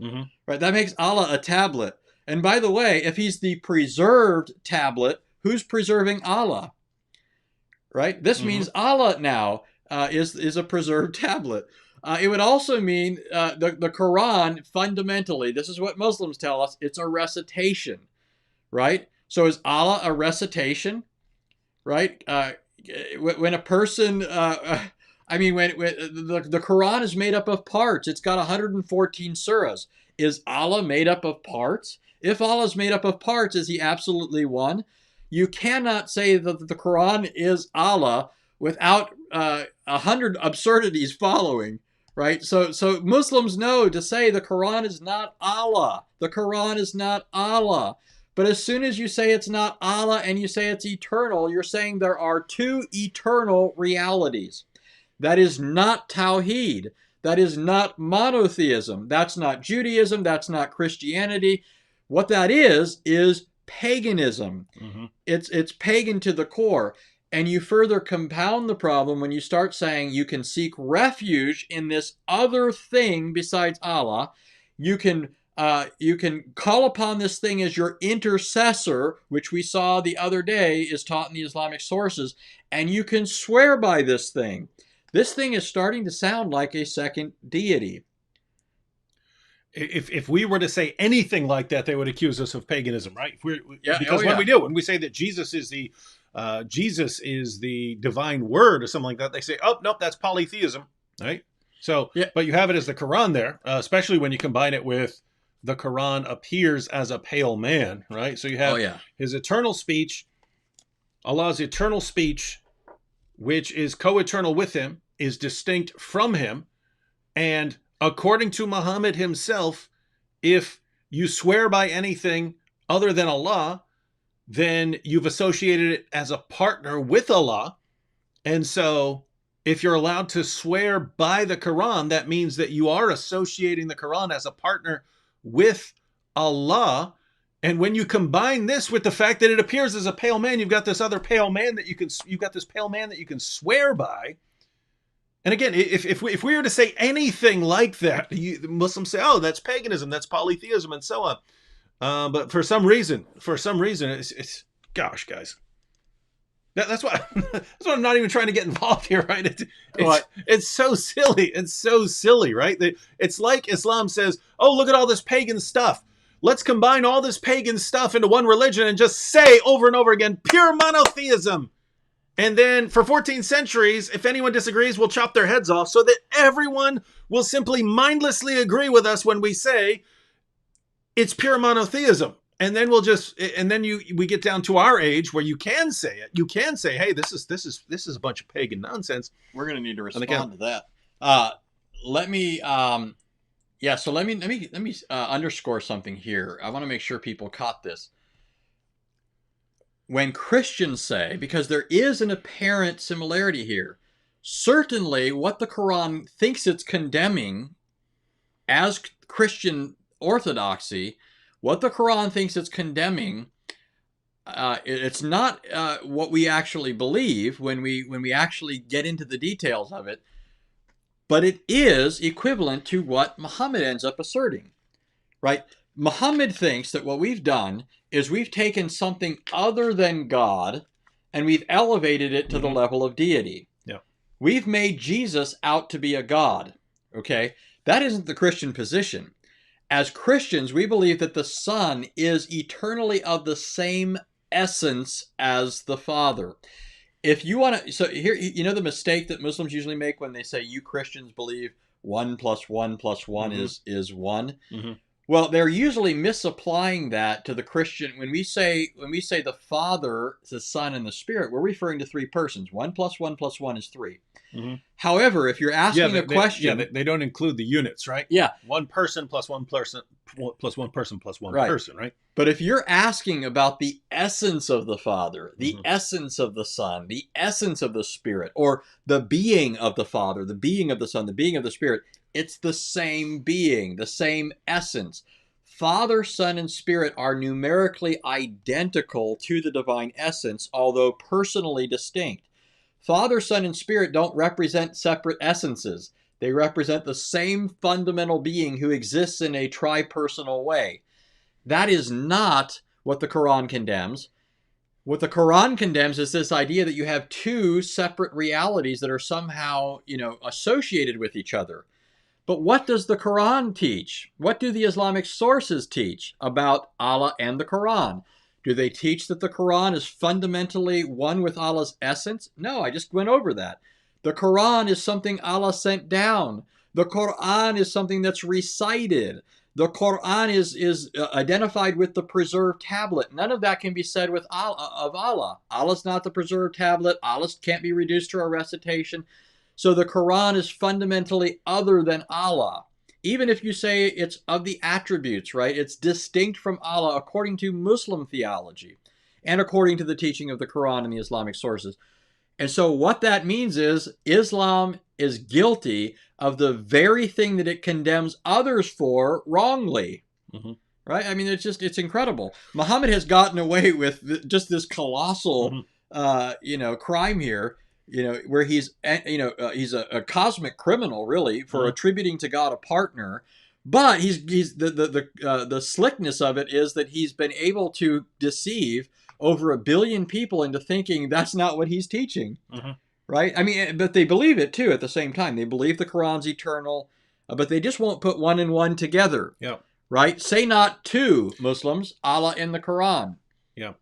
S2: Right? That makes Allah a tablet. And by the way, if he's the preserved tablet, who's preserving Allah? Right? This means Allah now is a preserved tablet. It would also mean the Quran, fundamentally, this is what Muslims tell us, it's a recitation. Right? So is Allah a recitation? Right? When a person, when the Quran is made up of parts, it's got 114 surahs. Is Allah made up of parts? If Allah is made up of parts, is he absolutely one? You cannot say that the Quran is Allah without 100 absurdities following, right? So Muslims know to say the Quran is not Allah. The Quran is not Allah. But as soon as you say it's not Allah and you say it's eternal, you're saying there are two eternal realities. That is not Tawheed. That is not monotheism. That's not Judaism. That's not Christianity. What that is paganism. It's pagan to the core. And you further compound the problem when you start saying you can seek refuge in this other thing besides Allah. You can call upon this thing as your intercessor, which we saw the other day is taught in the Islamic sources, and you can swear by this thing. This thing is starting to sound like a second deity.
S1: If we were to say anything like that, they would accuse us of paganism, right? Because when we do, when we say that Jesus is the divine word or something like that, they say, oh, nope, that's polytheism, right? So, but you have it as the Quran there, especially when you combine it with the Quran appears as a pale man, right? So you have his eternal speech, Allah's eternal speech, which is co-eternal with him, is distinct from him, and according to Muhammad himself, if you swear by anything other than Allah, then you've associated it as a partner with Allah. And so if you're allowed to swear by the Quran, that means that you are associating the Quran as a partner with Allah. And when you combine this with the fact that it appears as a pale man, you've got this other pale man that you've got this pale man that you can swear by. And again, if we were to say anything like that, Muslims say, "Oh, that's paganism, that's polytheism," and so on. But for some reason, it's gosh, guys, that's why I'm not even trying to get involved here, right? It's so silly. It's so silly, right? It's like Islam says, "Oh, look at all this pagan stuff. Let's combine all this pagan stuff into one religion and just say over and over again, pure monotheism." And then for 14 centuries, if anyone disagrees, we'll chop their heads off so that everyone will simply mindlessly agree with us when we say it's pure monotheism. And then we get down to our age where you can say it. You can say, "Hey, this is a bunch of pagan nonsense."
S2: We're going to need to respond to that. Let me underscore something here. I want to make sure people caught this. When Christians say, because there is an apparent similarity here, certainly what the Quran thinks it's condemning as Christian orthodoxy, what the Quran thinks it's condemning, it's not what we actually believe when we actually get into the details of it, but it is equivalent to what Muhammad ends up asserting, right? Muhammad thinks that what we've done is we've taken something other than God and we've elevated it to the level of deity.
S1: Yeah.
S2: We've made Jesus out to be a God, okay? That isn't the Christian position. As Christians, we believe that the Son is eternally of the same essence as the Father. If you want to, so here, you know the mistake that Muslims usually make when they say you Christians believe 1 + 1 + 1 is 1.
S1: Mm-hmm.
S2: Well, they're usually misapplying that to the Christian. When we say the Father, the Son, and the Spirit, we're referring to 3 persons. 1 + 1 + 1 is 3.
S1: Mm-hmm.
S2: However, if you're asking a question,
S1: they don't include the units, right?
S2: Yeah,
S1: 1 person plus 1 person plus 1 person plus 1
S2: right.
S1: person, right?
S2: But if you're asking about the essence of the Father, the essence of the Son, the essence of the Spirit, or the being of the Father, the being of the Son, the being of the Spirit, it's the same being, the same essence. Father, Son, and Spirit are numerically identical to the divine essence, although personally distinct. Father, Son, and Spirit don't represent separate essences. They represent the same fundamental being who exists in a tri-personal way. That is not what the Quran condemns. What the Quran condemns is this idea that you have 2 separate realities that are somehow, associated with each other. But what does the Quran teach? What do the Islamic sources teach about Allah and the Quran? Do they teach that the Quran is fundamentally one with Allah's essence? No, I just went over that. The Quran is something Allah sent down. The Quran is something that's recited. The Quran is identified with the preserved tablet. None of that can be said with Allah. Allah's not the preserved tablet. Allah can't be reduced to a recitation. So the Quran is fundamentally other than Allah. Even if you say it's of the attributes, right? It's distinct from Allah according to Muslim theology and according to the teaching of the Quran and the Islamic sources. And so what that means is Islam is guilty of the very thing that it condemns others for wrongly. Right? I mean, it's incredible. Muhammad has gotten away with just this colossal, crime here. Where he's a cosmic criminal, really, for attributing to God a partner. But he's the slickness of it is that he's been able to deceive over 1 billion people into thinking that's not what he's teaching. Right? I mean, but they believe it too at the same time. They believe the Quran's eternal, but they just won't put 1 and 1 together.
S1: Yeah.
S2: Right? Say not 2, Muslims, Allah and the Quran.
S1: Yeah.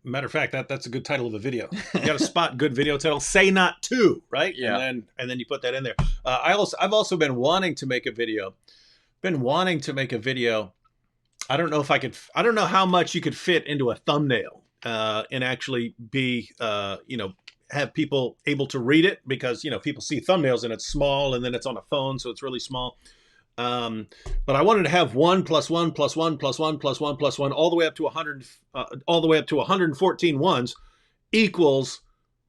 S1: Matter of fact, that's a good title of a video. You got to spot good video title. Say not 2, right?
S2: Yeah.
S1: And then you put that in there. I've also been wanting to make a video. I don't know I don't know how much you could fit into a thumbnail and actually be have people able to read it because, people see thumbnails and it's small and then it's on a phone, so it's really small. But I wanted to have 1 plus 1 plus 1 plus 1 plus 1 plus 1 all the way up to 100, all the way up to 114 ones equals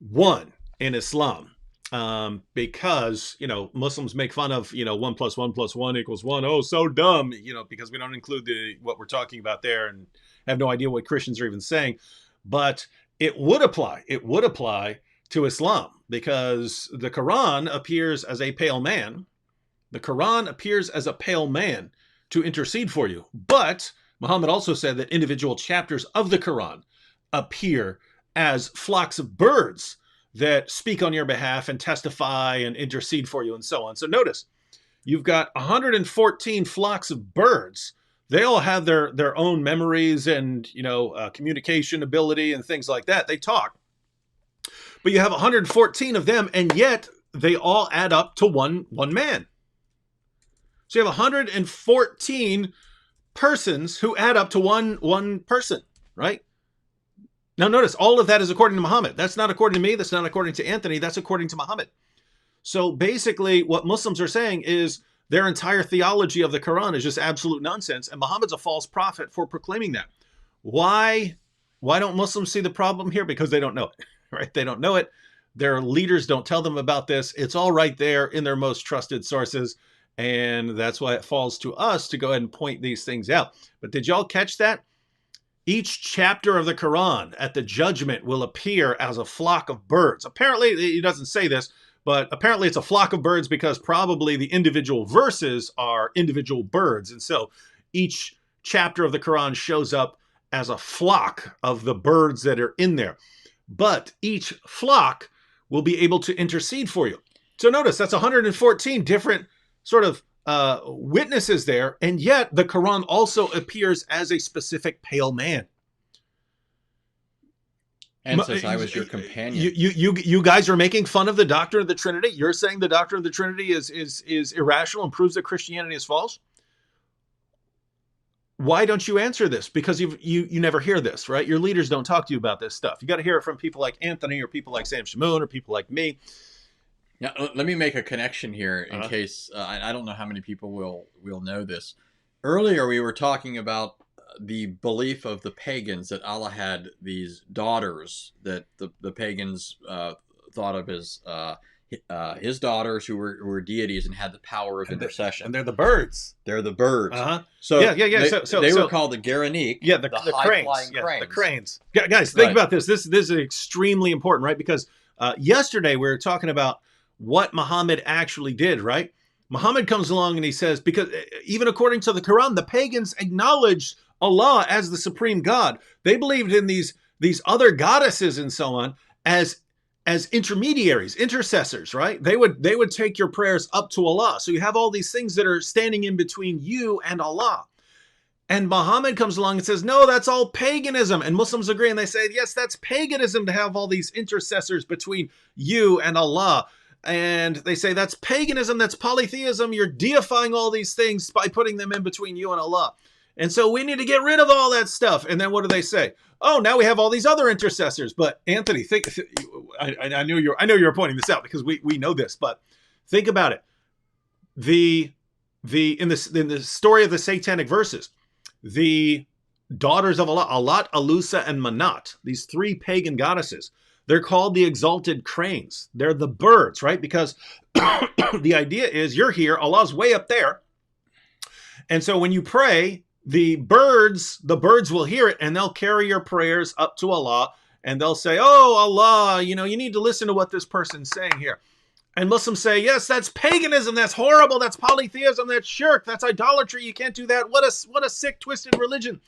S1: 1 in Islam. Because, Muslims make fun of, 1 plus 1 plus 1 equals 1. Oh, so dumb, because we don't include what we're talking about there and have no idea what Christians are even saying. But it would apply. It would apply to Islam because the Quran appears as a pale man. The Quran appears as a pale man to intercede for you. But Muhammad also said that individual chapters of the Quran appear as flocks of birds that speak on your behalf and testify and intercede for you and so on. So notice, you've got 114 flocks of birds. They all have their own memories and, communication ability and things like that. They talk. But you have 114 of them, and yet they all add up to one man. So you have 114 persons who add up to one person, right? Now notice, all of that is according to Muhammad. That's not according to me. That's not according to Anthony. That's according to Muhammad. So basically, what Muslims are saying is their entire theology of the Quran is just absolute nonsense, and Muhammad's a false prophet for proclaiming that. Why don't Muslims see the problem here? Because they don't know it, right? They don't know it. Their leaders don't tell them about this. It's all right there in their most trusted sources, and that's why it falls to us to go ahead and point these things out. But did y'all catch that? Each chapter of the Quran at the judgment will appear as a flock of birds. Apparently, he doesn't say this, but apparently it's a flock of birds because probably the individual verses are individual birds. And so each chapter of the Quran shows up as a flock of the birds that are in there. But each flock will be able to intercede for you. So notice that's 114 different sort of witnesses there, and yet the Quran also appears as a specific pale man.
S2: And says, I was your companion.
S1: You guys are making fun of the doctrine of the Trinity. You're saying the doctrine of the Trinity is irrational and proves that Christianity is false. Why don't you answer this? Because you never hear this, right? Your leaders don't talk to you about this stuff. You got to hear it from people like Anthony or people like Sam Shamoun or people like me.
S2: Now, let me make a connection here in case I don't know how many people will know this. Earlier, we were talking about the belief of the pagans that Allah had these daughters that the pagans thought of as his daughters who were deities and had the power of intercession.
S1: And they're the birds.
S2: They're the birds.
S1: So yeah.
S2: They were called the Geranique.
S1: Yeah, the cranes. Yeah, the cranes. Guys, think about this. This is extremely important, right? Because yesterday we were talking about what Muhammad actually did, right? Muhammad comes along and he says, because even according to the Quran, the pagans acknowledged Allah as the supreme God. They believed in these other goddesses and so on as intermediaries, intercessors, right? They would take your prayers up to Allah. So you have all these things that are standing in between you and Allah. And Muhammad comes along and says, no, that's all paganism. And Muslims agree and they say, yes, that's paganism to have all these intercessors between you and Allah. And they say that's paganism, that's polytheism. You're deifying all these things by putting them in between you and Allah. And so we need to get rid of all that stuff. And then what do they say? Oh, now we have all these other intercessors. But Anthony, I knew you were pointing this out because we know this. But think about it. In the story of the satanic verses, the daughters of Allah, Alat, Alusa, and Manat, these three pagan goddesses, they're called the exalted cranes. They're the birds, right? Because the idea is you're here, Allah's way up there. And so when you pray, the birds will hear it and they'll carry your prayers up to Allah and they'll say, oh, Allah, you need to listen to what this person's saying here. And Muslims say, yes, that's paganism. That's horrible. That's polytheism. That's shirk. That's idolatry. You can't do that. What a sick, twisted religion.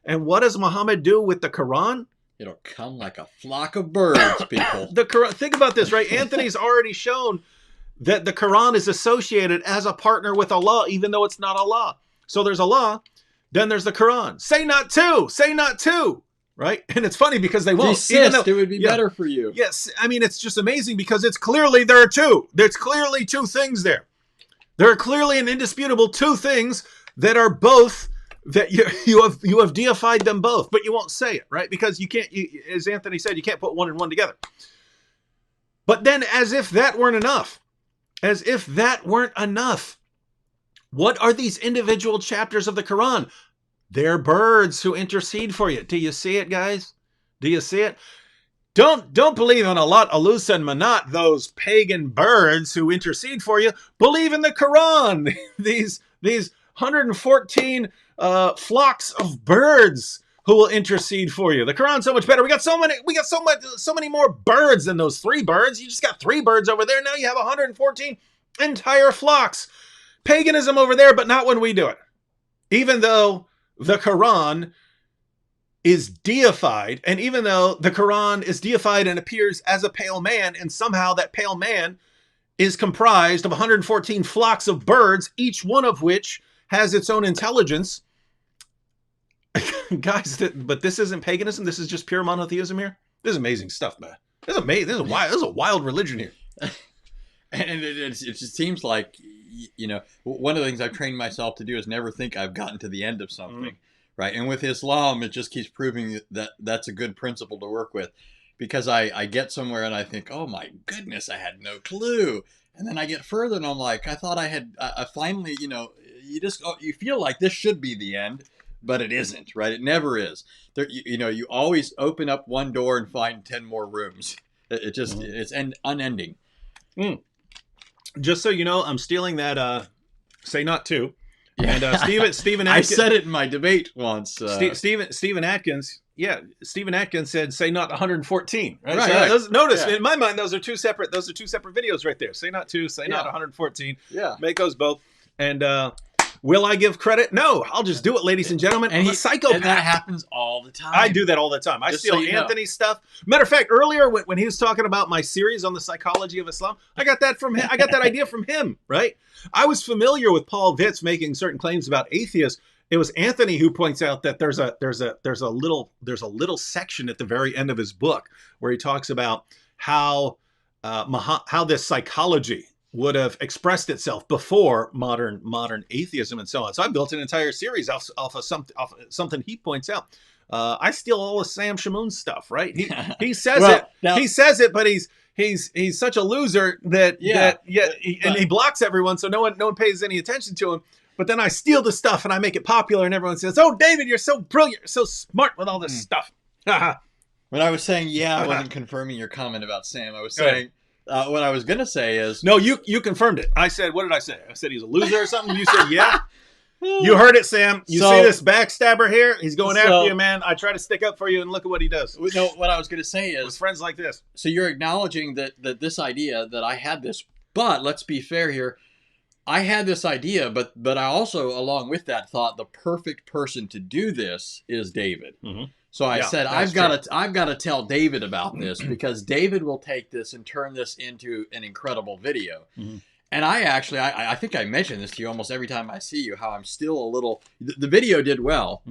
S1: And what does Muhammad do with the Quran?
S2: It'll come like a flock of birds, people.
S1: The Quran, think about this, right? Anthony's already shown that the Quran is associated as a partner with Allah, even though it's not Allah. So there's Allah, then there's the Quran. Say not to, right? And it's funny because they won't.
S2: Desist, it would be better for you.
S1: Yes, I mean, it's just amazing because it's clearly there are two. There's clearly two things there. There are clearly and indisputable two things that are both, that you have deified them both, but you won't say it, right? Because you can't, as Anthony said, you can't put one and one together. But then, as if that weren't enough, what are these individual chapters of the Quran? They're birds who intercede for you. Do you see it, guys? Do you see it? Don't believe in Allah, Alusa, and Manat, those pagan birds who intercede for you. Believe in the Quran. these 114 flocks of birds who will intercede for you. The Quran's so much better. We got so many more birds than those 3 birds. You just got 3 birds over there. Now you have 114 entire flocks. Paganism over there, but not when we do it. Even though the Quran is deified, and even though the Quran is deified and appears as a pale man, and somehow that pale man is comprised of 114 flocks of birds, each one of which has its own intelligence. Guys, but this isn't paganism. This is just pure monotheism here. This is amazing stuff, man. This is amazing. This is a wild religion here.
S2: And it just seems like, you know, one of the things I've trained myself to do is never think I've gotten to the end of something, right? And with Islam, it just keeps proving that that's a good principle to work with, because I get somewhere and I think, oh my goodness, I had no clue. And then I get further and I'm like, I thought I had, I finally, you know, you feel like this should be the end, but it isn't, right? It never is. There, you know, you always open up one door and find 10 more rooms. It just, it's unending.
S1: Just so you know, I'm stealing that say not to.
S2: Yeah.
S1: And Stephen Atkins,
S2: I said it in my debate once.
S1: Stephen Atkins, Stephen Atkins said say not 114. Right.
S2: Right,
S1: So
S2: right.
S1: Notice
S2: Yeah.
S1: in my mind those are two separate videos right there. Say not to, say not 114.
S2: Yeah.
S1: Make those both. And will I give credit? No, I'll just do it, ladies and gentlemen. I'm a psychopath.
S2: And that happens all the time.
S1: I do that all the time. I
S2: Just
S1: steal
S2: so you know.
S1: Anthony's stuff. Matter of fact, earlier when he was talking about my series on the psychology of Islam, I got that from him. I got that idea from him, right? I was familiar with Paul Vitz making certain claims about atheists. It was Anthony who points out that there's a little section at the very end of his book where he talks about how this psychology would have expressed itself before modern atheism and so on. So I built an entire series off of something he points out. I steal all of Sam Shamoun's stuff, right? He says he says it, but he's such a loser that and he blocks everyone, so no one pays any attention to him. But then I steal the stuff and I make it popular, and everyone says, "Oh, David, you're so brilliant, you're so smart with all this stuff."
S2: When I was saying, I wasn't confirming your comment about Sam. I was saying, what I was going to say is...
S1: No, you confirmed it. I said, what did I say? I said he's a loser or something? You said, yeah. You heard it, Sam. You see this backstabber here? He's going after you, man. I try to stick up for you, and look at what he does.
S2: No, what I was going to say is...
S1: With friends like this.
S2: So you're acknowledging that this idea, that I had this, but let's be fair here. I had this idea, but I also, along with that, thought the perfect person to do this is David.
S1: Mm-hmm.
S2: So I said, I've got to tell David about this, because David will take this and turn this into an incredible video. Mm-hmm. And I think I mention this to you almost every time I see you, how I'm still a little, the video did well,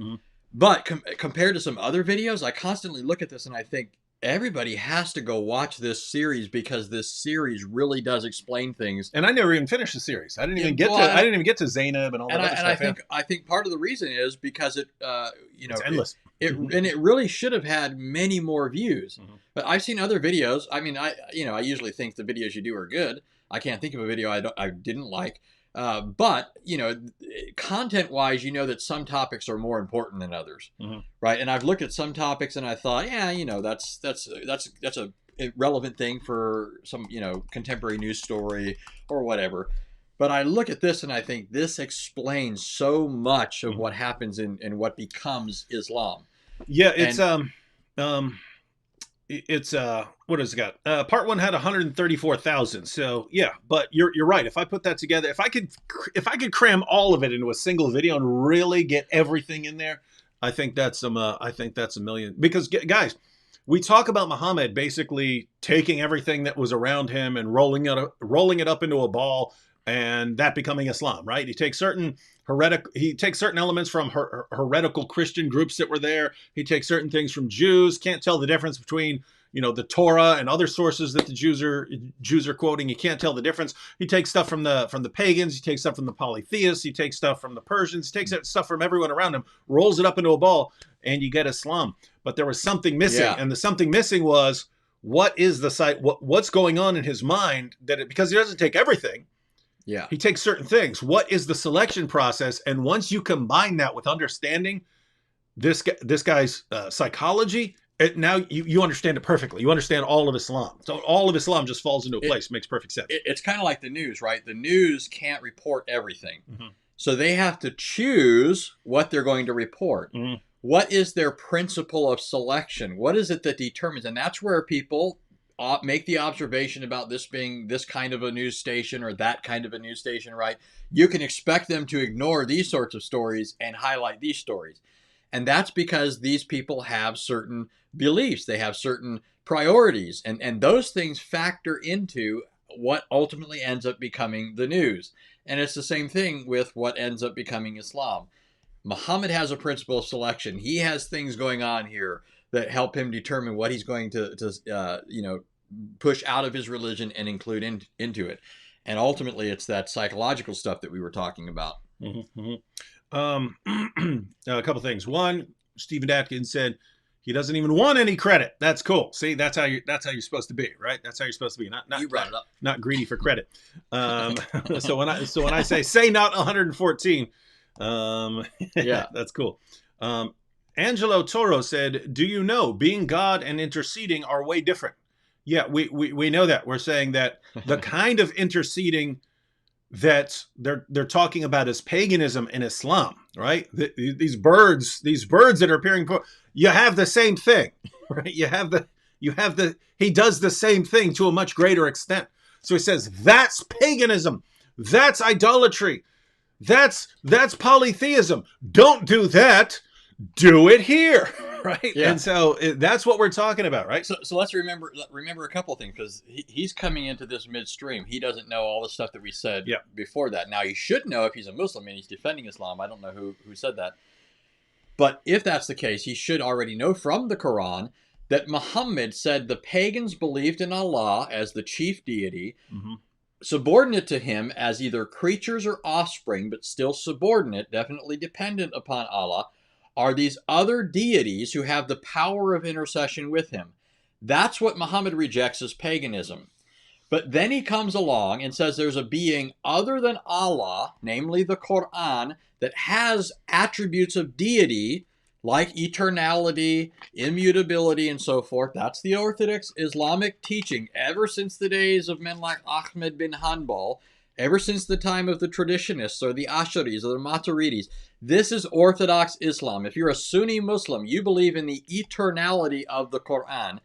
S2: but compared to some other videos, I constantly look at this and I think, everybody has to go watch this series, because this series really does explain things.
S1: And I never even finished the series. I didn't even get to Zainab and all that other stuff.
S2: I think part of the reason is because it, it's
S1: endless.
S2: And it really should have had many more views. Mm-hmm. But I've seen other videos. I mean, I usually think the videos you do are good. I can't think of a video I didn't like. But content-wise, that some topics are more important than others, right? And I've looked at some topics and I thought, that's a relevant thing for some, contemporary news story or whatever. But I look at this and I think this explains so much of what happens in what becomes Islam.
S1: Yeah, it's what has it got? Part 1 had 134,000. So yeah, but you're right. If I put that together, if I could cram all of it into a single video and really get everything in there, I think that's a million. Because guys, we talk about Muhammad basically taking everything that was around him and rolling it up into a ball, and that becoming Islam, right? He takes certain elements from heretical Christian groups that were there. He takes certain things from Jews. Can't tell the difference between, the Torah and other sources that the Jews are quoting. You can't tell the difference. He takes stuff from the pagans. He takes stuff from the polytheists. He takes stuff from the Persians. He takes stuff from everyone around him, rolls it up into a ball, and you get Islam. But there was something missing, and the something missing was what is the site, what's going on in his mind, because he doesn't take everything.
S2: Yeah.
S1: He takes certain things. What is the selection process? And once you combine that with understanding this guy's psychology, now you understand it perfectly. You understand all of Islam. So all of Islam just falls into a place. Makes perfect sense.
S2: It's kind of like the news, right? The news can't report everything.
S1: Mm-hmm.
S2: So they have to choose what they're going to report.
S1: Mm-hmm.
S2: What is their principle of selection? What is it that determines? And that's where people make the observation about this being this kind of a news station or that kind of a news station, right? You can expect them to ignore these sorts of stories and highlight these stories. And that's because these people have certain beliefs. They have certain priorities. And those things factor into what ultimately ends up becoming the news. And it's the same thing with what ends up becoming Islam. Muhammad has a principle of selection. He has things going on here that help him determine what he's going to push out of his religion and include into it. And ultimately, it's that psychological stuff that we were talking about.
S1: Mm-hmm, mm-hmm. A couple things. One, Stephen Atkins said he doesn't even want any credit. That's cool. See, that's how you're supposed to be, right? That's how you're supposed to be. Not
S2: You brought it up.
S1: Not greedy for credit. So when I say not 114,
S2: yeah,
S1: that's cool. Angelo Toro said, "Do you know being God and interceding are way different?" Yeah, we know that. We're saying that the kind of interceding that they're talking about is paganism in Islam, right? These birds that are appearing, you have the same thing, right? You have the he does the same thing to a much greater extent. So he says that's paganism, that's idolatry, that's polytheism. Don't do that. Do it here, right?
S2: Yeah.
S1: And so that's what we're talking about, right?
S2: So let's remember a couple of things, because he's coming into this midstream. He doesn't know all the stuff that we said before that. Now, he should know if he's a Muslim and he's defending Islam. I don't know who said that. But if that's the case, he should already know from the Quran that Muhammad said the pagans believed in Allah as the chief deity, subordinate to him as either creatures or offspring, but still subordinate, definitely dependent upon Allah, are these other deities who have the power of intercession with him. That's what Muhammad rejects as paganism. But then he comes along and says there's a being other than Allah, namely the Quran, that has attributes of deity like eternality, immutability, and so forth. That's the Orthodox Islamic teaching ever since the days of men like Ahmed bin Hanbal, ever since the time of the traditionists or the Asharis or the Maturidis. This is Orthodox Islam. If you're a Sunni Muslim, you believe in the eternality of the Quran.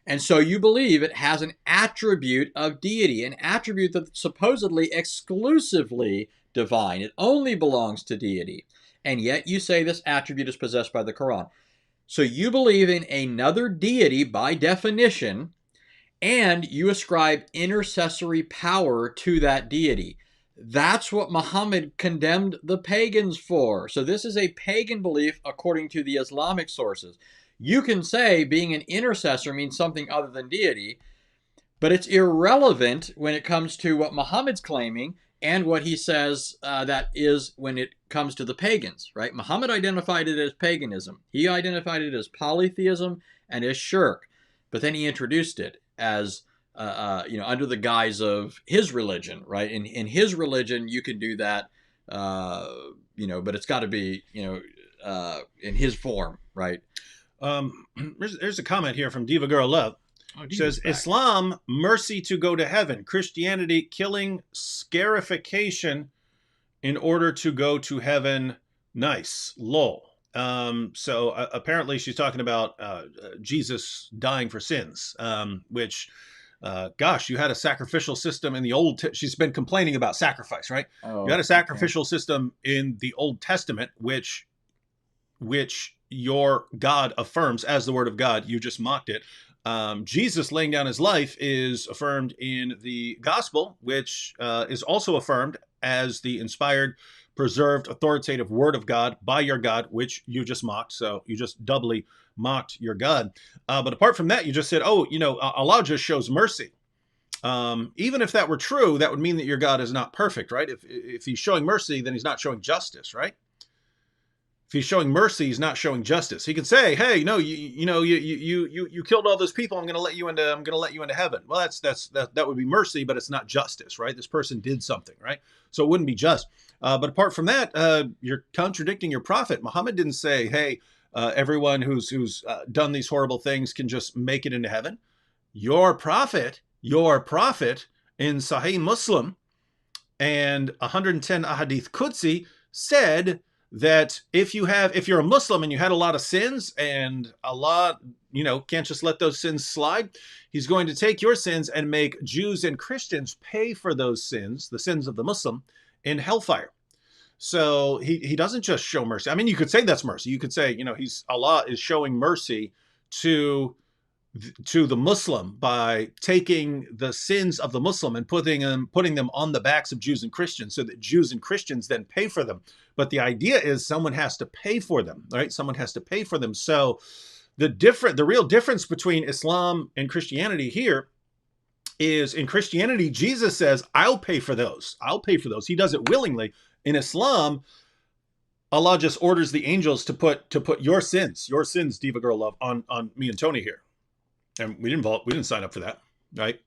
S2: And so you believe it has an attribute of deity, an attribute that's supposedly exclusively divine. It only belongs to deity. And yet you say this attribute is possessed by the Quran. So you believe in another deity by definition, and you ascribe intercessory power to that deity. That's what Muhammad condemned the pagans for. So this is a pagan belief according to the Islamic sources. You can say being an intercessor means something other than deity, but it's irrelevant when it comes to what Muhammad's claiming and what he says that is when it comes to the pagans, right? Muhammad identified it as paganism. He identified it as polytheism and as shirk, but then he introduced it as under the guise of his religion, right? In his religion, you can do that, but it's got to be, in his form, right?
S1: There's a comment here from Diva Girl Love. It says, Islam, mercy to go to heaven. Christianity, killing scarification in order to go to heaven. Nice. Lol. So apparently she's talking about Jesus dying for sins, which... gosh, you had a sacrificial system in the she's been complaining about sacrifice, right? You had a sacrificial system in the Old Testament, which your God affirms as the word of God. You just mocked it. Jesus laying down his life is affirmed in the gospel, which is also affirmed as the inspired, preserved, authoritative word of God by your God, which you just mocked. So you just doubly mocked your God. But apart from that, you just said, Allah just shows mercy. Even if that were true, that would mean that your God is not perfect, right? If he's showing mercy, then he's not showing justice, right? If he's showing mercy, he's not showing justice. He could say, "Hey, no, you killed all those people. I'm going to let you into heaven." Well, that would be mercy, but it's not justice, right? This person did something, right? So it wouldn't be just. But apart from that, you're contradicting your prophet. Muhammad didn't say, "Hey, everyone who's done these horrible things can just make it into heaven." Your prophet in Sahih Muslim and 110 Ahadith Qudsi said that if you're a Muslim and you had a lot of sins and Allah, can't just let those sins slide, he's going to take your sins and make Jews and Christians pay for those sins, the sins of the Muslim, in hellfire. So he doesn't just show mercy. I mean, you could say that's mercy. You could say, Allah is showing mercy to the Muslim by taking the sins of the Muslim and putting them on the backs of Jews and Christians so that Jews and Christians then pay for them. But the idea is someone has to pay for them, right? Someone has to pay for them. So the real difference between Islam and Christianity here is in Christianity, Jesus says, I'll pay for those. I'll pay for those. He does it willingly. In Islam, Allah just orders the angels to put your sins, Diva Girl Love, on me and Tony here. And we didn't sign up for that, right?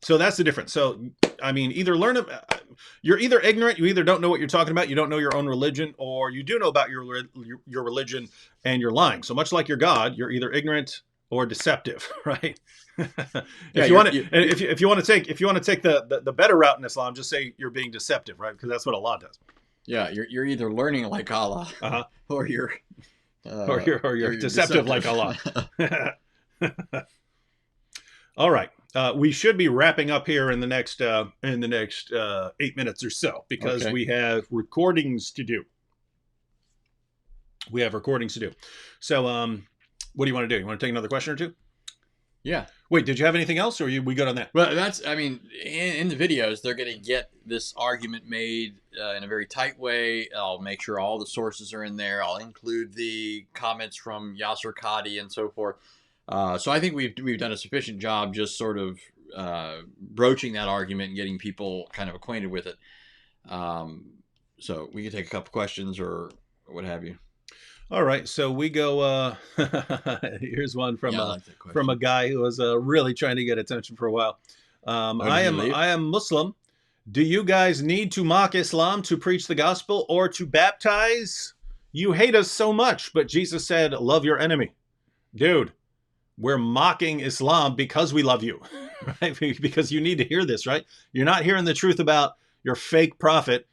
S1: So that's the difference. So, I mean, you're either ignorant, you either don't know what you're talking about, you don't know your own religion, or you do know about your religion and you're lying. So much like your God, you're either ignorant or deceptive, right? If you want to take the better route in Islam, just say you're being deceptive, right? Because that's what Allah does.
S2: Yeah, you're either learning like Allah, or you're
S1: deceptive like Allah. All right. We should be wrapping up here in the next 8 minutes or so because we have recordings to do. So, what do you want to do? You want to take another question or two?
S2: Yeah.
S1: Wait, did you have anything else, or are we good on that?
S2: Well, in the videos, they're going to get this argument made in a very tight way. I'll make sure all the sources are in there. I'll include the comments from Yasser Qadi and so forth. So I think we've done a sufficient job just sort of broaching that argument and getting people kind of acquainted with it. So we can take a couple questions or what have you.
S1: All right, so we go. Here's one from a guy who was really trying to get attention for a while. I am Muslim. Do you guys need to mock Islam to preach the gospel or to baptize? You hate us so much, but Jesus said, "Love your enemy." Dude, we're mocking Islam because we love you, right? Because you need to hear this, right? You're not hearing the truth about your fake prophet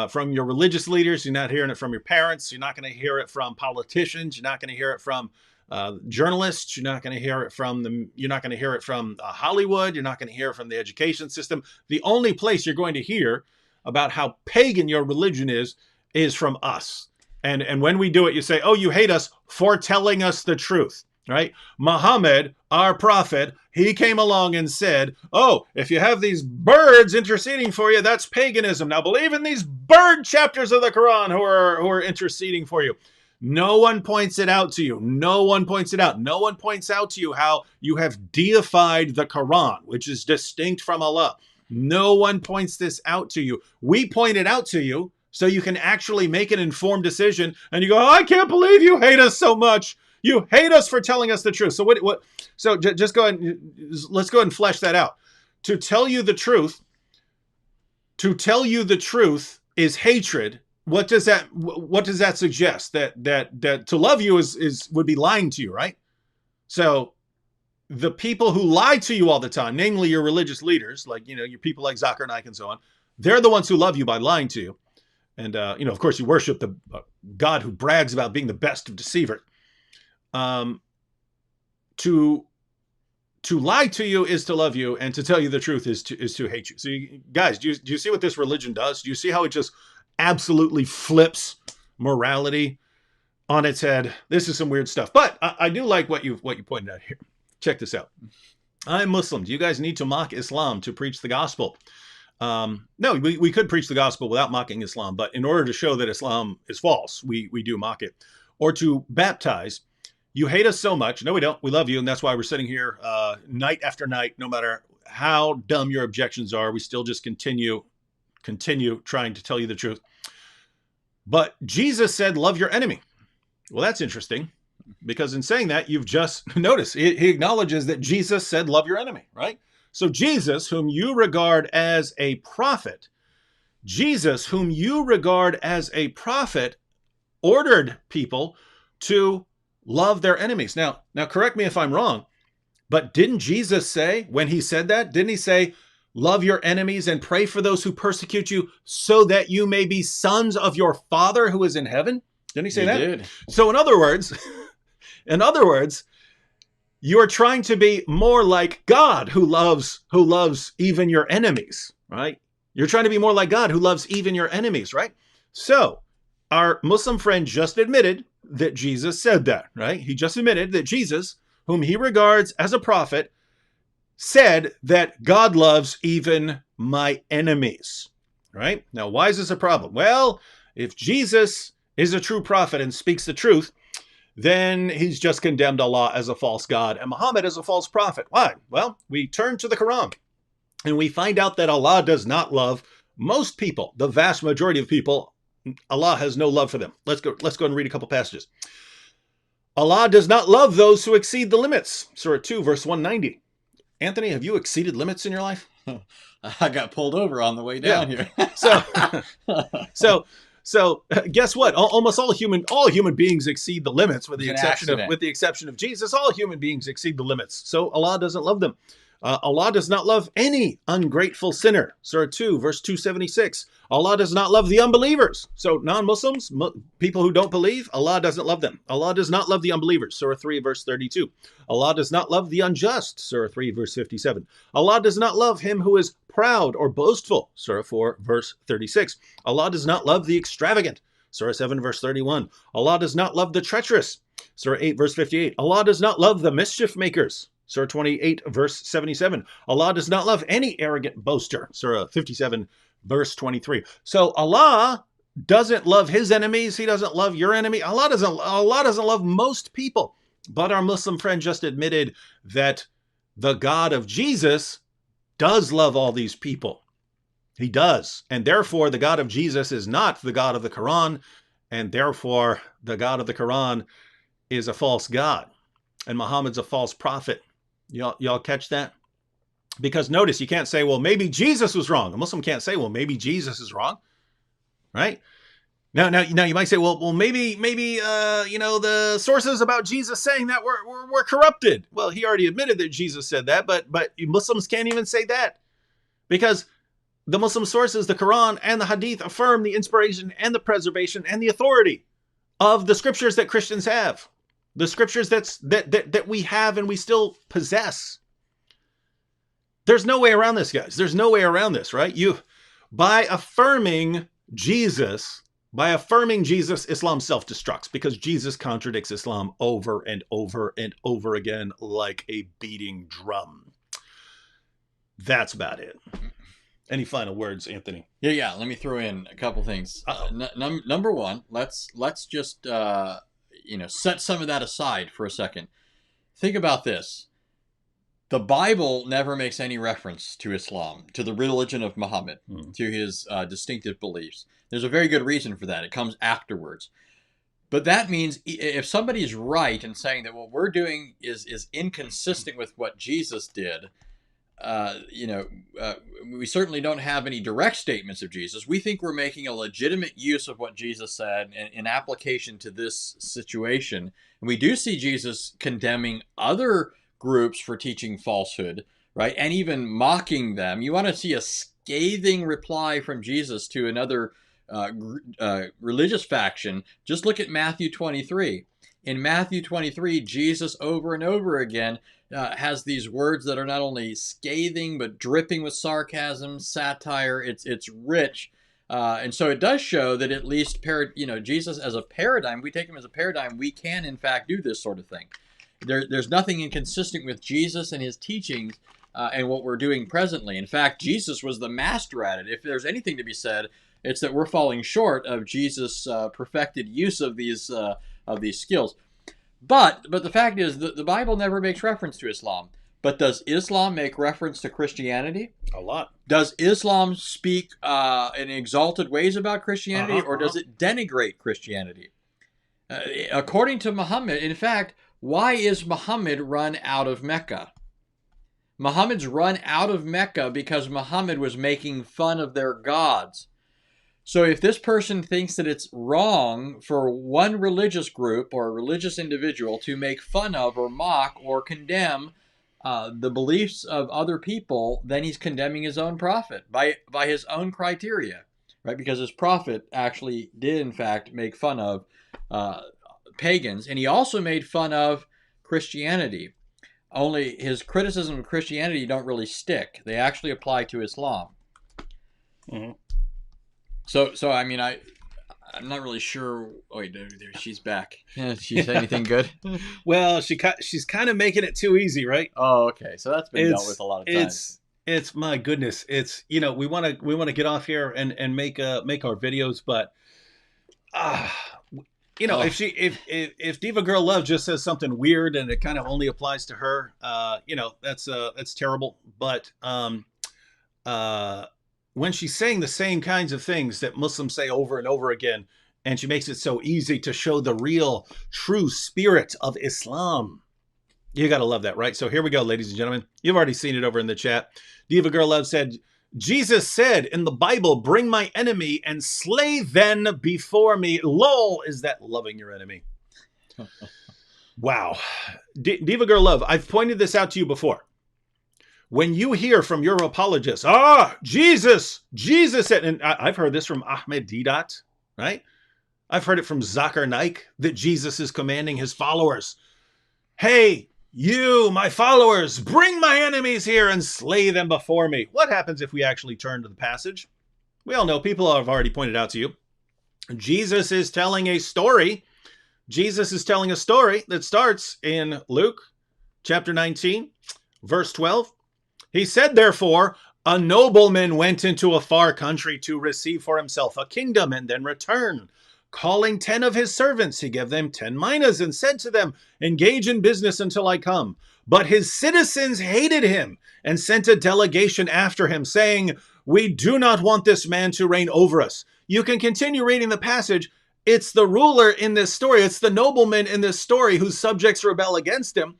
S1: from your religious leaders. You're not hearing it from your parents. You're not going to hear it from politicians. You're not going to hear it from journalists. You're not going to hear it from You're not going to hear it from Hollywood. You're not going to hear it from the education system. The only place you're going to hear about how pagan your religion is from us. And when we do it, you say, "Oh, you hate us for telling us the truth." Right? Muhammad, our prophet, he came along and said, "Oh, if you have these birds interceding for you, that's paganism. Now believe in these bird chapters of the Quran who are interceding for you." No one points it out to you. No one points it out. No one points out to you how you have deified the Quran, which is distinct from Allah. No one points this out to you. We point it out to you so you can actually make an informed decision. And you go, "I can't believe you hate us so much. You hate us for telling us the truth." So what? So just go ahead. Let's go ahead and flesh that out. To tell you the truth is hatred. What does that suggest? That to love you would be lying to you, right? So the people who lie to you all the time, namely your religious leaders, like your people like Zakir Naik and so on, they're the ones who love you by lying to you. And of course, you worship the God who brags about being the best of deceivers. To lie to you is to love you, and to tell you the truth is to hate you. So guys, do you see what this religion does? Do you see how it just absolutely flips morality on its head? This is some weird stuff, but I do like what you pointed out here. Check this out. I'm Muslim. Do you guys need to mock Islam to preach the gospel? No, we could preach the gospel without mocking Islam, but in order to show that Islam is false, we do mock it. Or to baptize. You hate us so much. No, we don't. We love you, and that's why we're sitting here night after night. No matter how dumb your objections are, we still just continue trying to tell you the truth. But Jesus said, "Love your enemy." Well, that's interesting, because in saying that, you've just noticed he acknowledges that Jesus said, love your enemy, right? So Jesus, whom you regard as a prophet, ordered people to love their enemies. Now, correct me if I'm wrong, but didn't Jesus say, when he said that, didn't he say, love your enemies and pray for those who persecute you so that you may be sons of your Father who is in heaven? Didn't he say that?
S2: Did.
S1: So in other words, you are trying to be more like God, who loves even your enemies, right? You're trying to be more like God, who loves even your enemies, right? So our Muslim friend just admitted that Jesus said that, right? He just admitted that Jesus, whom he regards as a prophet, said that God loves even my enemies, right? Now, why is this a problem? Well, if Jesus is a true prophet and speaks the truth, then he's just condemned Allah as a false god and Muhammad as a false prophet. Why? Well, we turn to the Quran and we find out that Allah does not love most people, the vast majority of people. Allah has no love for them. Let's go and read a couple passages. Allah does not love those who exceed the limits. Surah 2, verse 190. Anthony, have you exceeded limits in your life?
S2: I got pulled over on the way down here.
S1: So guess what? Almost all human beings exceed the limits, with the exception of Jesus. All human beings exceed the limits. So Allah doesn't love them. Allah does not love any ungrateful sinner. Surah 2, verse 276. Allah does not love the unbelievers. So non-Muslims, people who don't believe, Allah doesn't love them. Allah does not love the unbelievers. Surah 3, verse 32. Allah does not love the unjust. Surah 3, verse 57. Allah does not love him who is proud or boastful. Surah 4, verse 36. Allah does not love the extravagant. Surah 7, verse 31. Allah does not love the treacherous. Surah 8, verse 58. Allah does not love the mischief makers. Surah 28, verse 77. Allah does not love any arrogant boaster. Surah 57, verse 23. So Allah doesn't love his enemies. He doesn't love your enemy. Allah doesn't love most people. But our Muslim friend just admitted that the God of Jesus does love all these people. He does. And therefore, the God of Jesus is not the God of the Quran. And therefore, the God of the Quran is a false God. And Muhammad's a false prophet. Y'all catch that? Because notice, you can't say, well, maybe Jesus was wrong. A Muslim can't say, well, maybe Jesus is wrong, right? Now you might say, well, maybe the sources about Jesus saying that were corrupted. Well, he already admitted that Jesus said that, but Muslims can't even say that, because the Muslim sources, the Quran and the Hadith, affirm the inspiration and the preservation and the authority of the scriptures that Christians have. The scriptures that we have and we still possess. There's no way around this, guys. There's no way around this, right? By affirming Jesus, Islam self-destructs, because Jesus contradicts Islam over and over and over again like a beating drum. That's about it. Any final words, Anthony?
S2: Yeah. Let me throw in a couple things. Number one, let's just set some of that aside for a second. Think about this. The Bible never makes any reference to Islam, to the religion of Muhammad, to his distinctive beliefs. There's a very good reason for that. It comes afterwards. But that means if somebody is right in saying that what we're doing is inconsistent with what Jesus did, we certainly don't have any direct statements of Jesus. We think we're making a legitimate use of what Jesus said in application to this situation. And we do see Jesus condemning other groups for teaching falsehood, right? And even mocking them. You want to see a scathing reply from Jesus to another religious faction? Just look at Matthew 23. In Matthew 23, Jesus over and over again has these words that are not only scathing, but dripping with sarcasm, satire. It's rich. And so it does show that at least, Jesus as a paradigm, we take him as a paradigm, we can in fact do this sort of thing. There's nothing inconsistent with Jesus and his teachings and what we're doing presently. In fact, Jesus was the master at it. If there's anything to be said, it's that we're falling short of Jesus' perfected use of these skills. But the fact is that the Bible never makes reference to Islam. But does Islam make reference to Christianity?
S1: A lot.
S2: Does Islam speak in exalted ways about Christianity, or does it denigrate Christianity? According to Muhammad, in fact, why is Muhammad run out of Mecca? Muhammad's run out of Mecca because Muhammad was making fun of their gods. So if this person thinks that it's wrong for one religious group or a religious individual to make fun of or mock or condemn the beliefs of other people, then he's condemning his own prophet by his own criteria, right? Because his prophet actually did, in fact, make fun of pagans, and he also made fun of Christianity. Only his criticism of Christianity don't really stick. They actually apply to Islam.
S4: Mm-hmm.
S2: So I mean, I'm not really sure. Oh, wait, there she's back. Did she say anything good?
S4: Well, she's kind of making it too easy, right?
S2: Oh, okay. So that's been dealt with a lot of times.
S4: It's my goodness. It's, you know, we want to get off here and make our videos, but you know, if Diva Girl Love just says something weird and it kind of only applies to her, you know, that's terrible. But when she's saying the same kinds of things that Muslims say over and over again, and she makes it so easy to show the real, true spirit of Islam, you got to love that, right? So here we go, ladies and gentlemen. You've already seen it over in the chat. Diva Girl Love said, Jesus said in the Bible, bring my enemy and slay them before me. Lol, is that loving your enemy? Wow. Diva Girl Love, I've pointed this out to you before. When you hear from your apologists, Jesus said, and I've heard this from Ahmed Didat, right? I've heard it from Zakir Naik, that Jesus is commanding his followers, hey, you, my followers, bring my enemies here and slay them before me. What happens if we actually turn to the passage? We all know, people have already pointed out to you, Jesus is telling a story. Jesus is telling a story that starts in Luke chapter 19, verse 12. He said, therefore, a nobleman went into a far country to receive for himself a kingdom and then return. Calling 10 of his servants, he gave them 10 minas and said to them, engage in business until I come. But his citizens hated him and sent a delegation after him, saying, we do not want this man to reign over us. You can continue reading the passage. It's the ruler in this story. It's the nobleman in this story whose subjects rebel against him.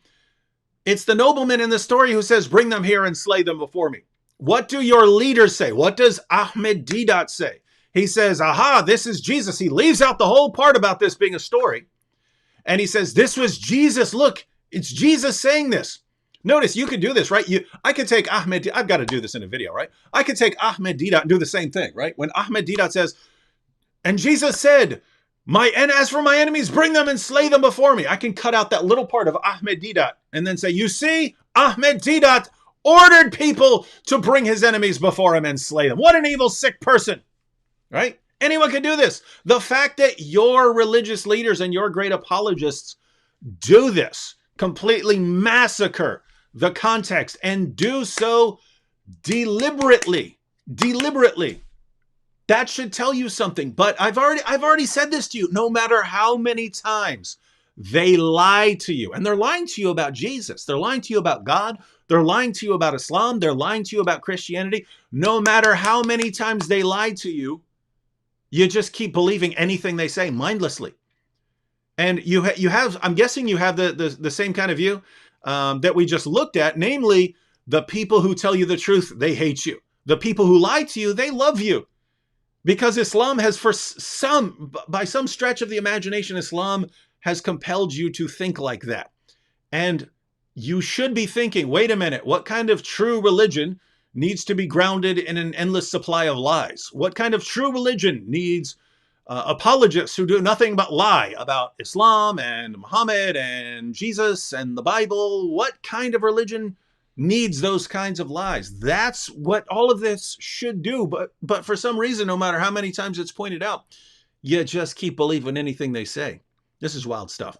S4: It's the nobleman in the story who says, bring them here and slay them before me. What do your leaders say? What does Ahmed Didat say? He says, aha, this is Jesus. He leaves out the whole part about this being a story. And he says, this was Jesus. Look, it's Jesus saying this. Notice, you could do this, right? I could take Ahmed, I've got to do this in a video, right? I could take Ahmed Didat and do the same thing, right? When Ahmed Didat says, and Jesus said, as for my enemies, bring them and slay them before me. I can cut out that little part of Ahmed Didat and then say, you see, Ahmed Didat ordered people to bring his enemies before him and slay them. What an evil, sick person. Right? Anyone can do this. The fact that your religious leaders and your great apologists do this, completely massacre the context and do so deliberately, that should tell you something. But I've already said this to you. No matter how many times they lie to you, and they're lying to you about Jesus, they're lying to you about God, they're lying to you about Islam, they're lying to you about Christianity. No matter how many times they lie to you, you just keep believing anything they say mindlessly. And you have, I'm guessing you have the same kind of view that we just looked at, namely, the people who tell you the truth, they hate you. The people who lie to you, they love you. Because Islam has, by some stretch of the imagination, Islam has compelled you to think like that. And you should be thinking, wait a minute, what kind of true religion needs to be grounded in an endless supply of lies? What kind of true religion needs apologists who do nothing but lie about Islam and Muhammad and Jesus and the Bible? What kind of religion needs those kinds of lies? That's what all of this should do. But for some reason, no matter how many times it's pointed out, you just keep believing anything they say. This is wild stuff.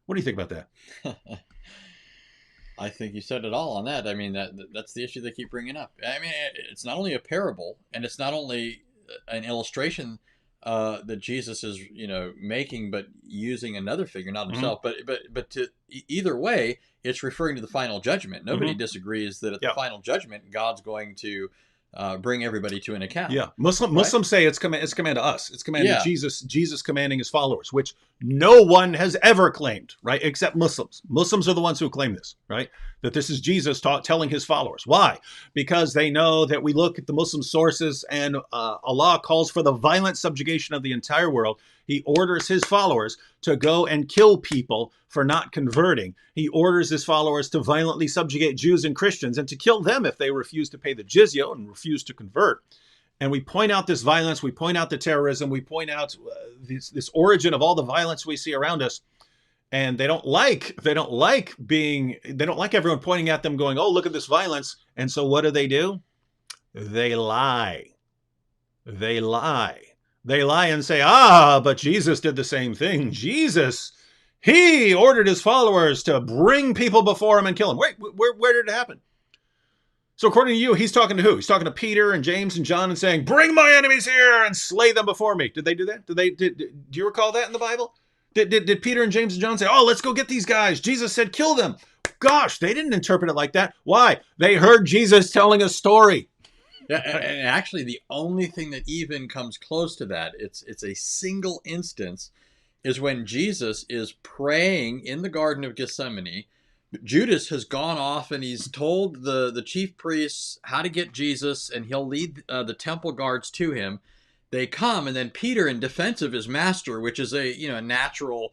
S4: What do you think about that?
S2: I think you said it all on that. I mean, that's the issue they keep bringing up. I mean, it's not only a parable, and it's not only an illustration that Jesus is, making, but using another figure, not himself. But to either way, it's referring to the final judgment. Nobody disagrees that at the final judgment, God's going to bring everybody to an account.
S4: Yeah,
S2: right?
S4: Muslims say it's command to us. It's command to
S2: Yeah.
S4: Jesus commanding his followers, which no one has ever claimed, right? Except Muslims. Muslims are the ones who claim this, right? That this is Jesus telling his followers. Why? Because they know that we look at the Muslim sources, and Allah calls for the violent subjugation of the entire world. He orders his followers to go and kill people for not converting. He orders his followers to violently subjugate Jews and Christians and to kill them if they refuse to pay the jizya and refuse to convert. And we point out this violence, we point out the terrorism, we point out this origin of all the violence we see around us. And they don't like everyone pointing at them going, oh, look at this violence. And so what do? They lie. They lie. They lie and say, but Jesus did the same thing. Jesus, he ordered his followers to bring people before him and kill him. Wait, where did it happen? So according to you, he's talking to who? He's talking to Peter and James and John and saying, bring my enemies here and slay them before me. Did they do that? Do you recall that in the Bible? Did Peter and James and John say, oh, let's go get these guys? Jesus said, kill them. Gosh, they didn't interpret it like that. Why? They heard Jesus telling a story.
S2: Yeah, and actually, the only thing that even comes close to that, it's a single instance, is when Jesus is praying in the Garden of Gethsemane. Judas has gone off and he's told the chief priests how to get Jesus, and he'll lead the temple guards to him. They come, and then Peter, in defense of his master, which is a natural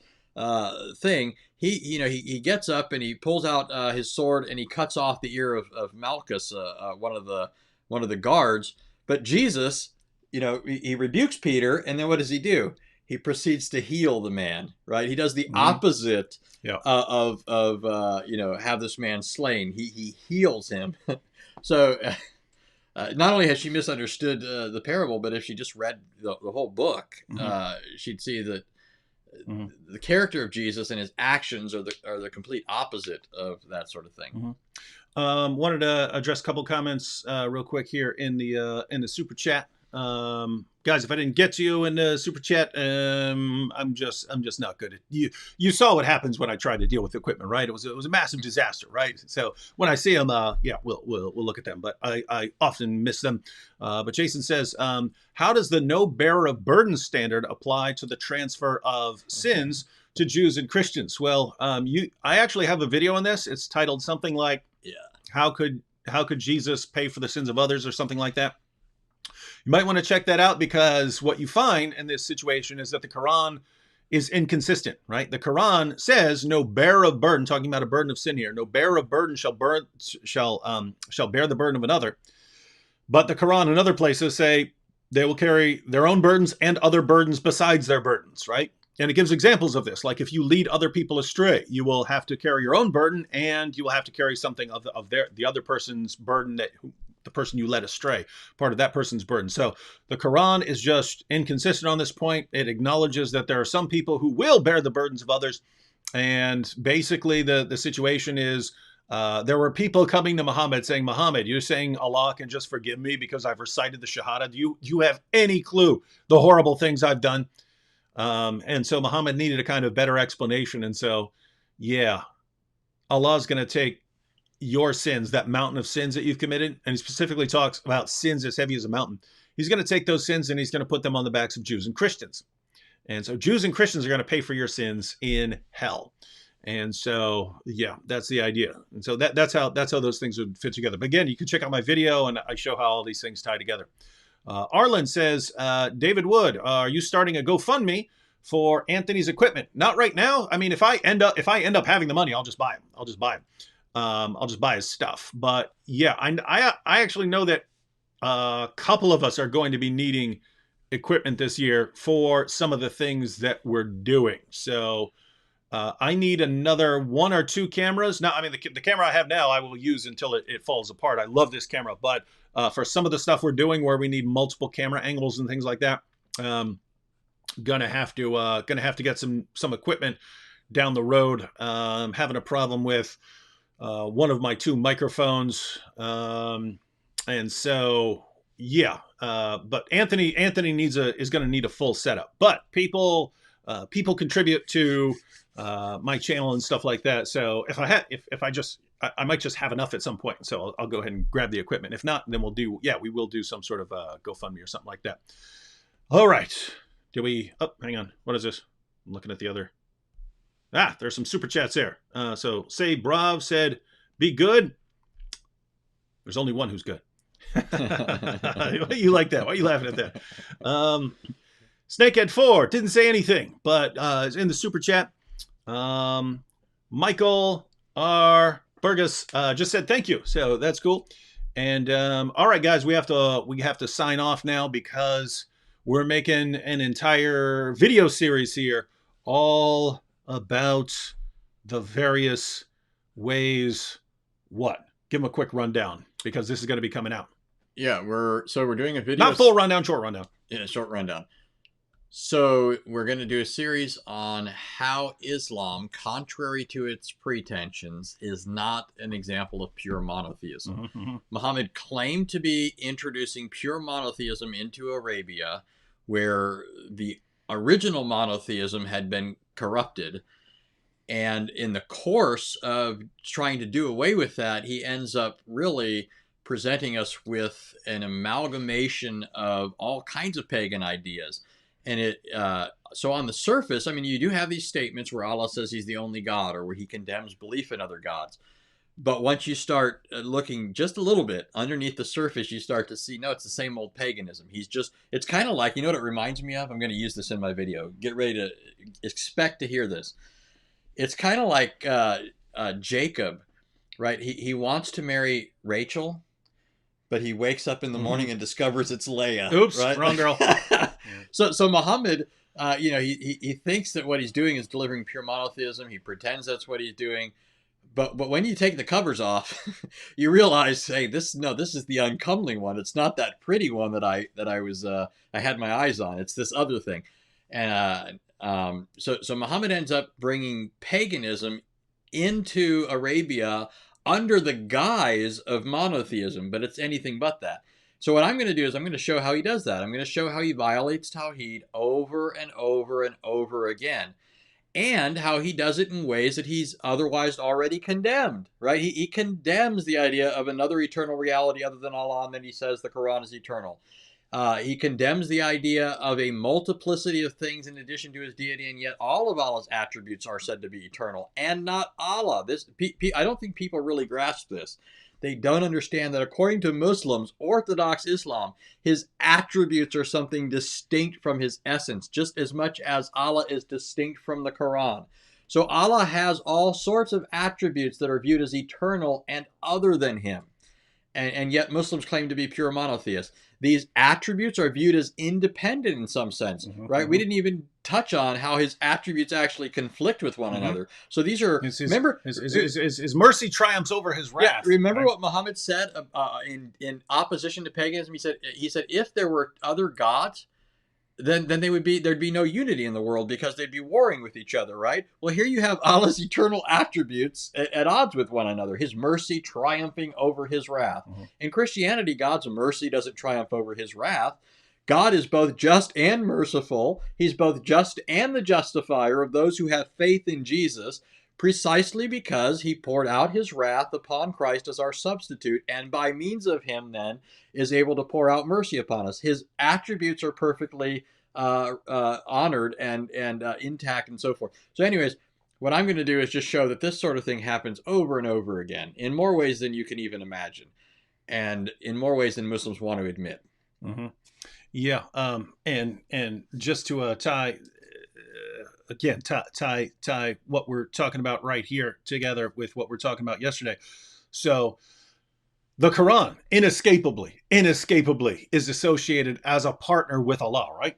S2: thing, he gets up and he pulls out his sword and he cuts off the ear of Malchus, one of the guards. But Jesus, he rebukes Peter, and then what does he do? He proceeds to heal the man, right? He does the opposite of have this man slain. He heals him. So not only has she misunderstood the parable, but if she just read the whole book, she'd see that the character of Jesus and his actions are the complete opposite of that sort of thing.
S4: Wanted to address a couple comments real quick here in the super chat. Guys, if I didn't get to you in the super chat, I'm just not good at you saw what happens when I try to deal with equipment, right? It was a massive disaster, right? So when I see them, we'll look at them, but I often miss them. But Jason says, how does the no bearer of burden standard apply to the transfer of sins to Jews and Christians? Well, I actually have a video on this. It's titled something like, how could Jesus pay for the sins of others, or something like that. You might want to check that out, because what you find in this situation is that the Quran is inconsistent, right? The Quran says no bearer of burden, talking about a burden of sin here, no bearer of burden shall bear the burden of another. But the Quran and other places say they will carry their own burdens and other burdens besides their burdens, right? And it gives examples of this. Like if you lead other people astray, you will have to carry your own burden, and you will have to carry something of the other person's burden, the person you led astray, part of that person's burden. So the Quran is just inconsistent on this point. It acknowledges that there are some people who will bear the burdens of others. And basically the situation is there were people coming to Muhammad saying, Muhammad, you're saying Allah can just forgive me because I've recited the Shahada. Do you have any clue the horrible things I've done? And so Muhammad needed a kind of better explanation. And so, Allah's going to take your sins, that mountain of sins that you've committed, and he specifically talks about sins as heavy as a mountain. He's going to take those sins and he's going to put them on the backs of Jews and Christians. And so Jews and Christians are going to pay for your sins in hell. And so, that's the idea. And so that's how those things would fit together. But again, you can check out my video and I show how all these things tie together. Arlen says, David Wood, are you starting a GoFundMe for Anthony's equipment? Not right now. I mean, if I end up having the money, I'll just buy him. I'll just buy his stuff. But I actually know that a couple of us are going to be needing equipment this year for some of the things that we're doing. So I need another 1 or 2 cameras. Now, I mean, the camera I have now, I will use until it falls apart. I love this camera, but for some of the stuff we're doing where we need multiple camera angles and things like that, gonna have to get some equipment down the road. I'm having a problem with one of my 2 microphones, and so but Anthony is going to need a full setup. But people contribute to my channel and stuff like that. So if I might just have enough at some point. So I'll go ahead and grab the equipment. If not, then we will do some sort of GoFundMe or something like that. All right. Hang on. What is this? I'm looking at the other. There's some super chats there. So Say Brav said, be good. There's only one who's good. You like that? Why are you laughing at that? Snakehead 4 didn't say anything, but is in the super chat. Michael R. Burgess just said thank you, so that's cool. And all right, guys, we have to sign off now because we're making an entire video series here all about the various ways. What? Give them a quick rundown because this is going to be coming out.
S2: Yeah, we're doing a video.
S4: Not full rundown, short rundown.
S2: Yeah, short rundown. So we're going to do a series on how Islam, contrary to its pretensions, is not an example of pure monotheism.
S4: Mm-hmm.
S2: Muhammad claimed to be introducing pure monotheism into Arabia, where the original monotheism had been corrupted. And in the course of trying to do away with that, he ends up really presenting us with an amalgamation of all kinds of pagan ideas. And so on the surface, I mean, you do have these statements where Allah says he's the only God, or where he condemns belief in other gods. But once you start looking just a little bit underneath the surface, you start to see, no, it's the same old paganism. It's kind of like, you know what it reminds me of? I'm going to use this in my video. Get ready to expect to hear this. It's kind of like Jacob, right? He wants to marry Rachel, but he wakes up in the morning and discovers it's Leah.
S4: Oops,
S2: right?
S4: wrong girl.
S2: So Muhammad, he thinks that what he's doing is delivering pure monotheism. He pretends that's what he's doing. But when you take the covers off, you realize, hey, this is the uncomely one. It's not that pretty one that I had my eyes on. It's this other thing. And so Muhammad ends up bringing paganism into Arabia under the guise of monotheism, but it's anything but that. So what I'm going to do is I'm going to show how he does that. I'm going to show how he violates Tawheed over and over and over again, and how he does it in ways that he's otherwise already condemned, right? He condemns the idea of another eternal reality other than Allah, and then he says the Quran is eternal. He condemns the idea of a multiplicity of things in addition to his deity, and yet all of Allah's attributes are said to be eternal, and not Allah. I don't think people really grasp this. They don't understand that according to Muslims, Orthodox Islam, his attributes are something distinct from his essence, just as much as Allah is distinct from the Quran. So Allah has all sorts of attributes that are viewed as eternal and other than him. And yet Muslims claim to be pure monotheists. These attributes are viewed as independent in some sense, right? We didn't even touch on how his attributes actually conflict with one another. So these are, remember...
S4: His mercy triumphs over his wrath.
S2: Yeah, remember what Muhammad said in opposition to paganism? He said, if there were other gods, then there'd be no unity in the world because they'd be warring with each other, right? Well, here you have Allah's eternal attributes at odds with one another, his mercy triumphing over his wrath. In Christianity, God's mercy doesn't triumph over his wrath. God is both just and merciful. He's both just and the justifier of those who have faith in Jesus, precisely because he poured out his wrath upon Christ as our substitute, and by means of him then is able to pour out mercy upon us. His attributes are perfectly honored and intact and so forth. So anyways, what I'm going to do is just show that this sort of thing happens over and over again in more ways than you can even imagine, and in more ways than Muslims want to admit.
S4: Yeah, and just to tie what we're talking about right here together with what we're talking about yesterday. So the Quran inescapably is associated as a partner with Allah, right?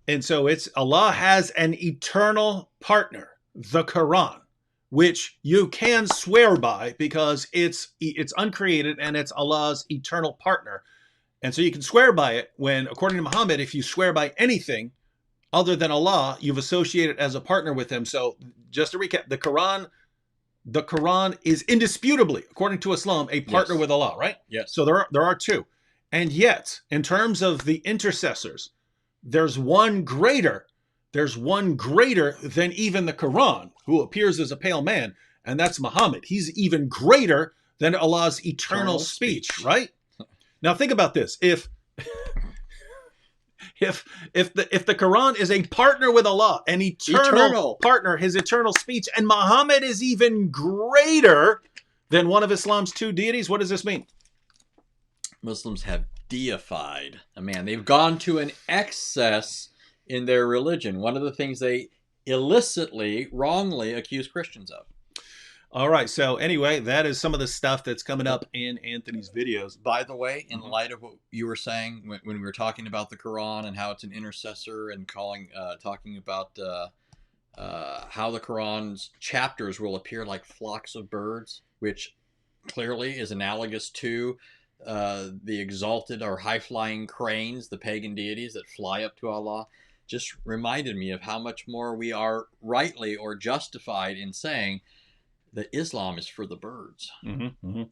S4: And so Allah has an eternal partner, the Quran, which you can swear by because it's uncreated and it's Allah's eternal partner. And so you can swear by it when, according to Muhammad, if you swear by anything other than Allah, you've associated as a partner with him. So just to recap, the Quran is indisputably, according to Islam, a partner with Allah, right?
S2: Yes.
S4: So there are two. And yet, in terms of the intercessors, there's one greater there's one greater than even the Quran, who appears as a pale man, and that's Muhammad. He's even greater than Allah's eternal speech, right? Now think about this. If the Quran is a partner with Allah, an eternal partner, his eternal speech, and Muhammad is even greater than one of Islam's two deities, what does this mean?
S2: Muslims have deified a man. They've gone to an excess in their religion. One of the things they illicitly, wrongly accuse Christians of.
S4: All right. So anyway, that is some of the stuff that's coming up in Anthony's videos.
S2: By the way, in light of what you were saying when we were talking about the Quran and how it's an intercessor and talking about how the Quran's chapters will appear like flocks of birds, which clearly is analogous to the exalted or high-flying cranes, the pagan deities that fly up to Allah, just reminded me of how much more we are rightly or justified in saying that Islam is for the birds.
S4: Mm-hmm, mm-hmm.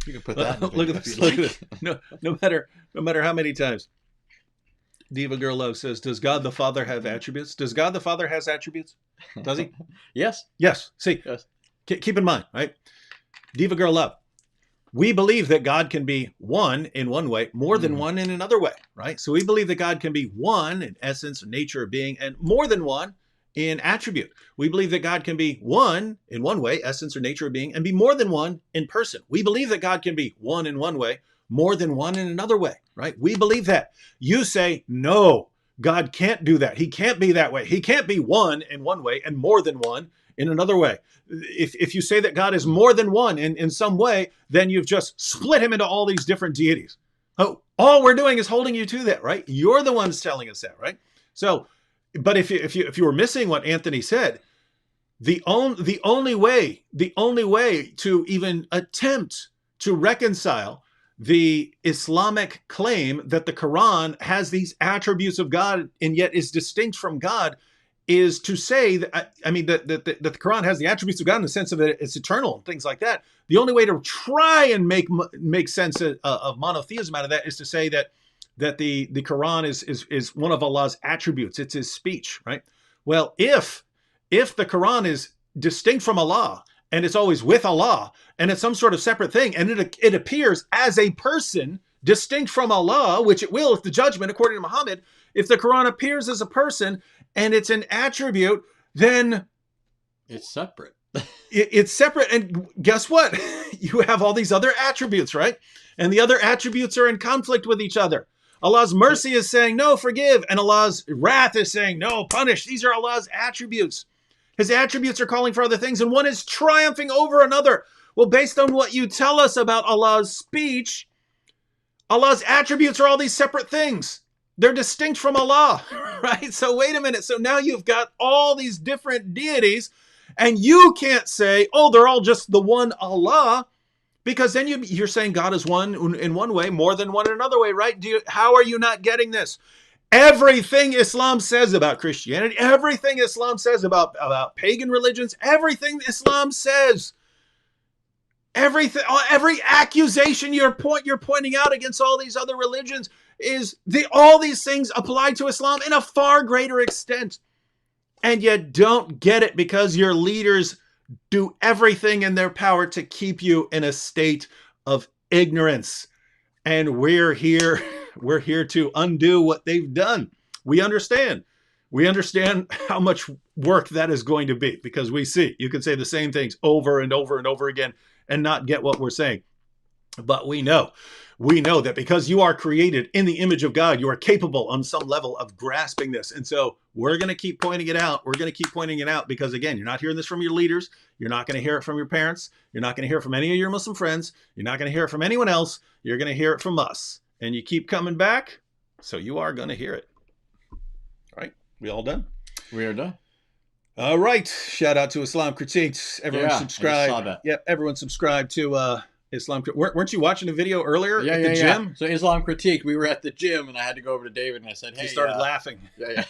S2: You can put that in the
S4: look at
S2: video
S4: this.
S2: if you
S4: Look
S2: like.
S4: at this. No matter how many times. Diva Girl Love says, does God the Father have attributes? Does God the Father has attributes? Does he?
S2: Yes.
S4: Yes. See,
S2: Yes.
S4: keep in mind, right? Diva Girl Love. We believe that God can be one in one way, more than one in another way, right? So we believe that God can be one in essence, nature, being, and more than one in attribute. We believe that God can be one in one way, essence or nature of being, and be more than one in person. We believe that God can be one in one way, more than one in another way, right? We believe that. You say, no, God can't do that. He can't be that way. He can't be one in one way and more than one in another way. If you say that God is more than one in some way, then you've just split him into all these different deities. Oh, all we're doing is holding you to that, right? You're the ones telling us that, right? So, but if you were missing what Anthony said, the only way to even attempt to reconcile the Islamic claim that the Quran has these attributes of God and yet is distinct from God is to say that, that the Quran has the attributes of God in the sense of that it's eternal and things like that. The only way to try and make sense of monotheism out of that is to say that the Quran is one of Allah's attributes. It's his speech, right? Well, if the Quran is distinct from Allah and it's always with Allah and it's some sort of separate thing and it appears as a person distinct from Allah, which it will at the judgment according to Muhammad, if the Quran appears as a person and it's an attribute, then
S2: it's separate.
S4: It's separate. And guess what? You have all these other attributes, right? And the other attributes are in conflict with each other. Allah's mercy is saying, no, forgive. And Allah's wrath is saying, no, punish. These are Allah's attributes. His attributes are calling for other things, and one is triumphing over another. Well, based on what you tell us about Allah's speech, Allah's attributes are all these separate things. They're distinct from Allah, right? So wait a minute. So now you've got all these different deities, and you can't say, oh, they're all just the one Allah, because then you're saying God is one in one way, more than one in another way, right? How are you not getting this? Everything Islam says about Christianity, everything Islam says about pagan religions, everything Islam says, every accusation you're pointing out against all these other religions is all these things apply to Islam in a far greater extent. And you don't get it because your leaders do everything in their power to keep you in a state of ignorance. And we're here to undo what they've done. We understand how much work that is going to be because you can say the same things over and over and over again and not get what we're saying. But we know that because you are created in the image of God, you are capable on some level of grasping this. And so we're going to keep pointing it out. We're going to keep pointing it out because, again, you're not hearing this from your leaders. You're not going to hear it from your parents. You're not going to hear it from any of your Muslim friends. You're not going to hear it from anyone else. You're going to hear it from us. And you keep coming back, so you are going to hear it. All right? We all done?
S2: We are done.
S4: All right. Shout out to Islam Critiques. Everyone subscribe.
S2: I just saw that.
S4: Yep, everyone subscribe to Islam. Weren't you watching a video earlier at the gym?
S2: So Islam Critique, we were at the gym and I had to go over to David and I said, hey.
S4: He started laughing.
S2: Yeah.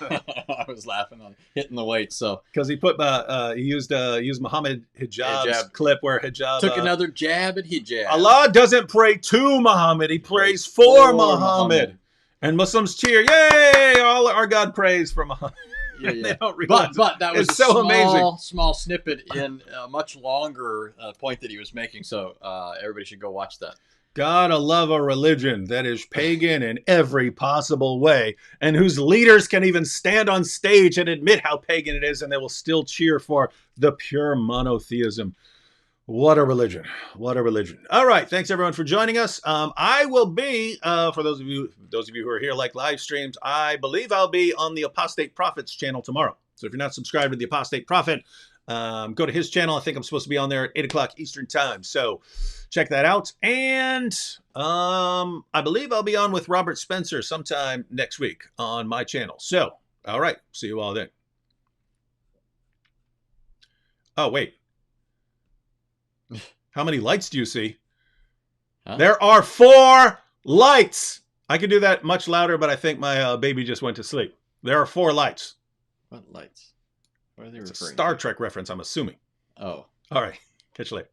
S2: I was laughing on hitting the weights. So
S4: because he used Muhammad Hijab's clip where Hijab
S2: took another jab at hijab.
S4: Allah doesn't pray to Muhammad, he prays for Muhammad. And Muslims cheer, yay! All our God prays for Muhammad.
S2: Yeah,
S4: They
S2: yeah.
S4: don't realize
S2: But that was
S4: it's
S2: a
S4: so
S2: small,
S4: amazing.
S2: small snippet in a much longer point that he was making. So everybody should go watch that.
S4: Gotta love a religion that is pagan in every possible way, and whose leaders can even stand on stage and admit how pagan it is, and they will still cheer for the pure monotheism. What a religion. What a religion. All right. Thanks everyone for joining us. I will be, for those of you who are here like live streams, I believe I'll be on the Apostate Prophet's channel tomorrow. So if you're not subscribed to the Apostate Prophet, go to his channel. I think I'm supposed to be on there at 8 o'clock Eastern time. So check that out. And I believe I'll be on with Robert Spencer sometime next week on my channel. So, all right. See you all then. Oh, wait. How many lights do you see?
S2: Huh?
S4: There are 4 lights. I could do that much louder, but I think my baby just went to sleep. There are 4 lights.
S2: What lights? What are they
S4: It's a
S2: referring
S4: Star
S2: to?
S4: Trek reference, I'm assuming.
S2: Oh.
S4: All right. Catch you later.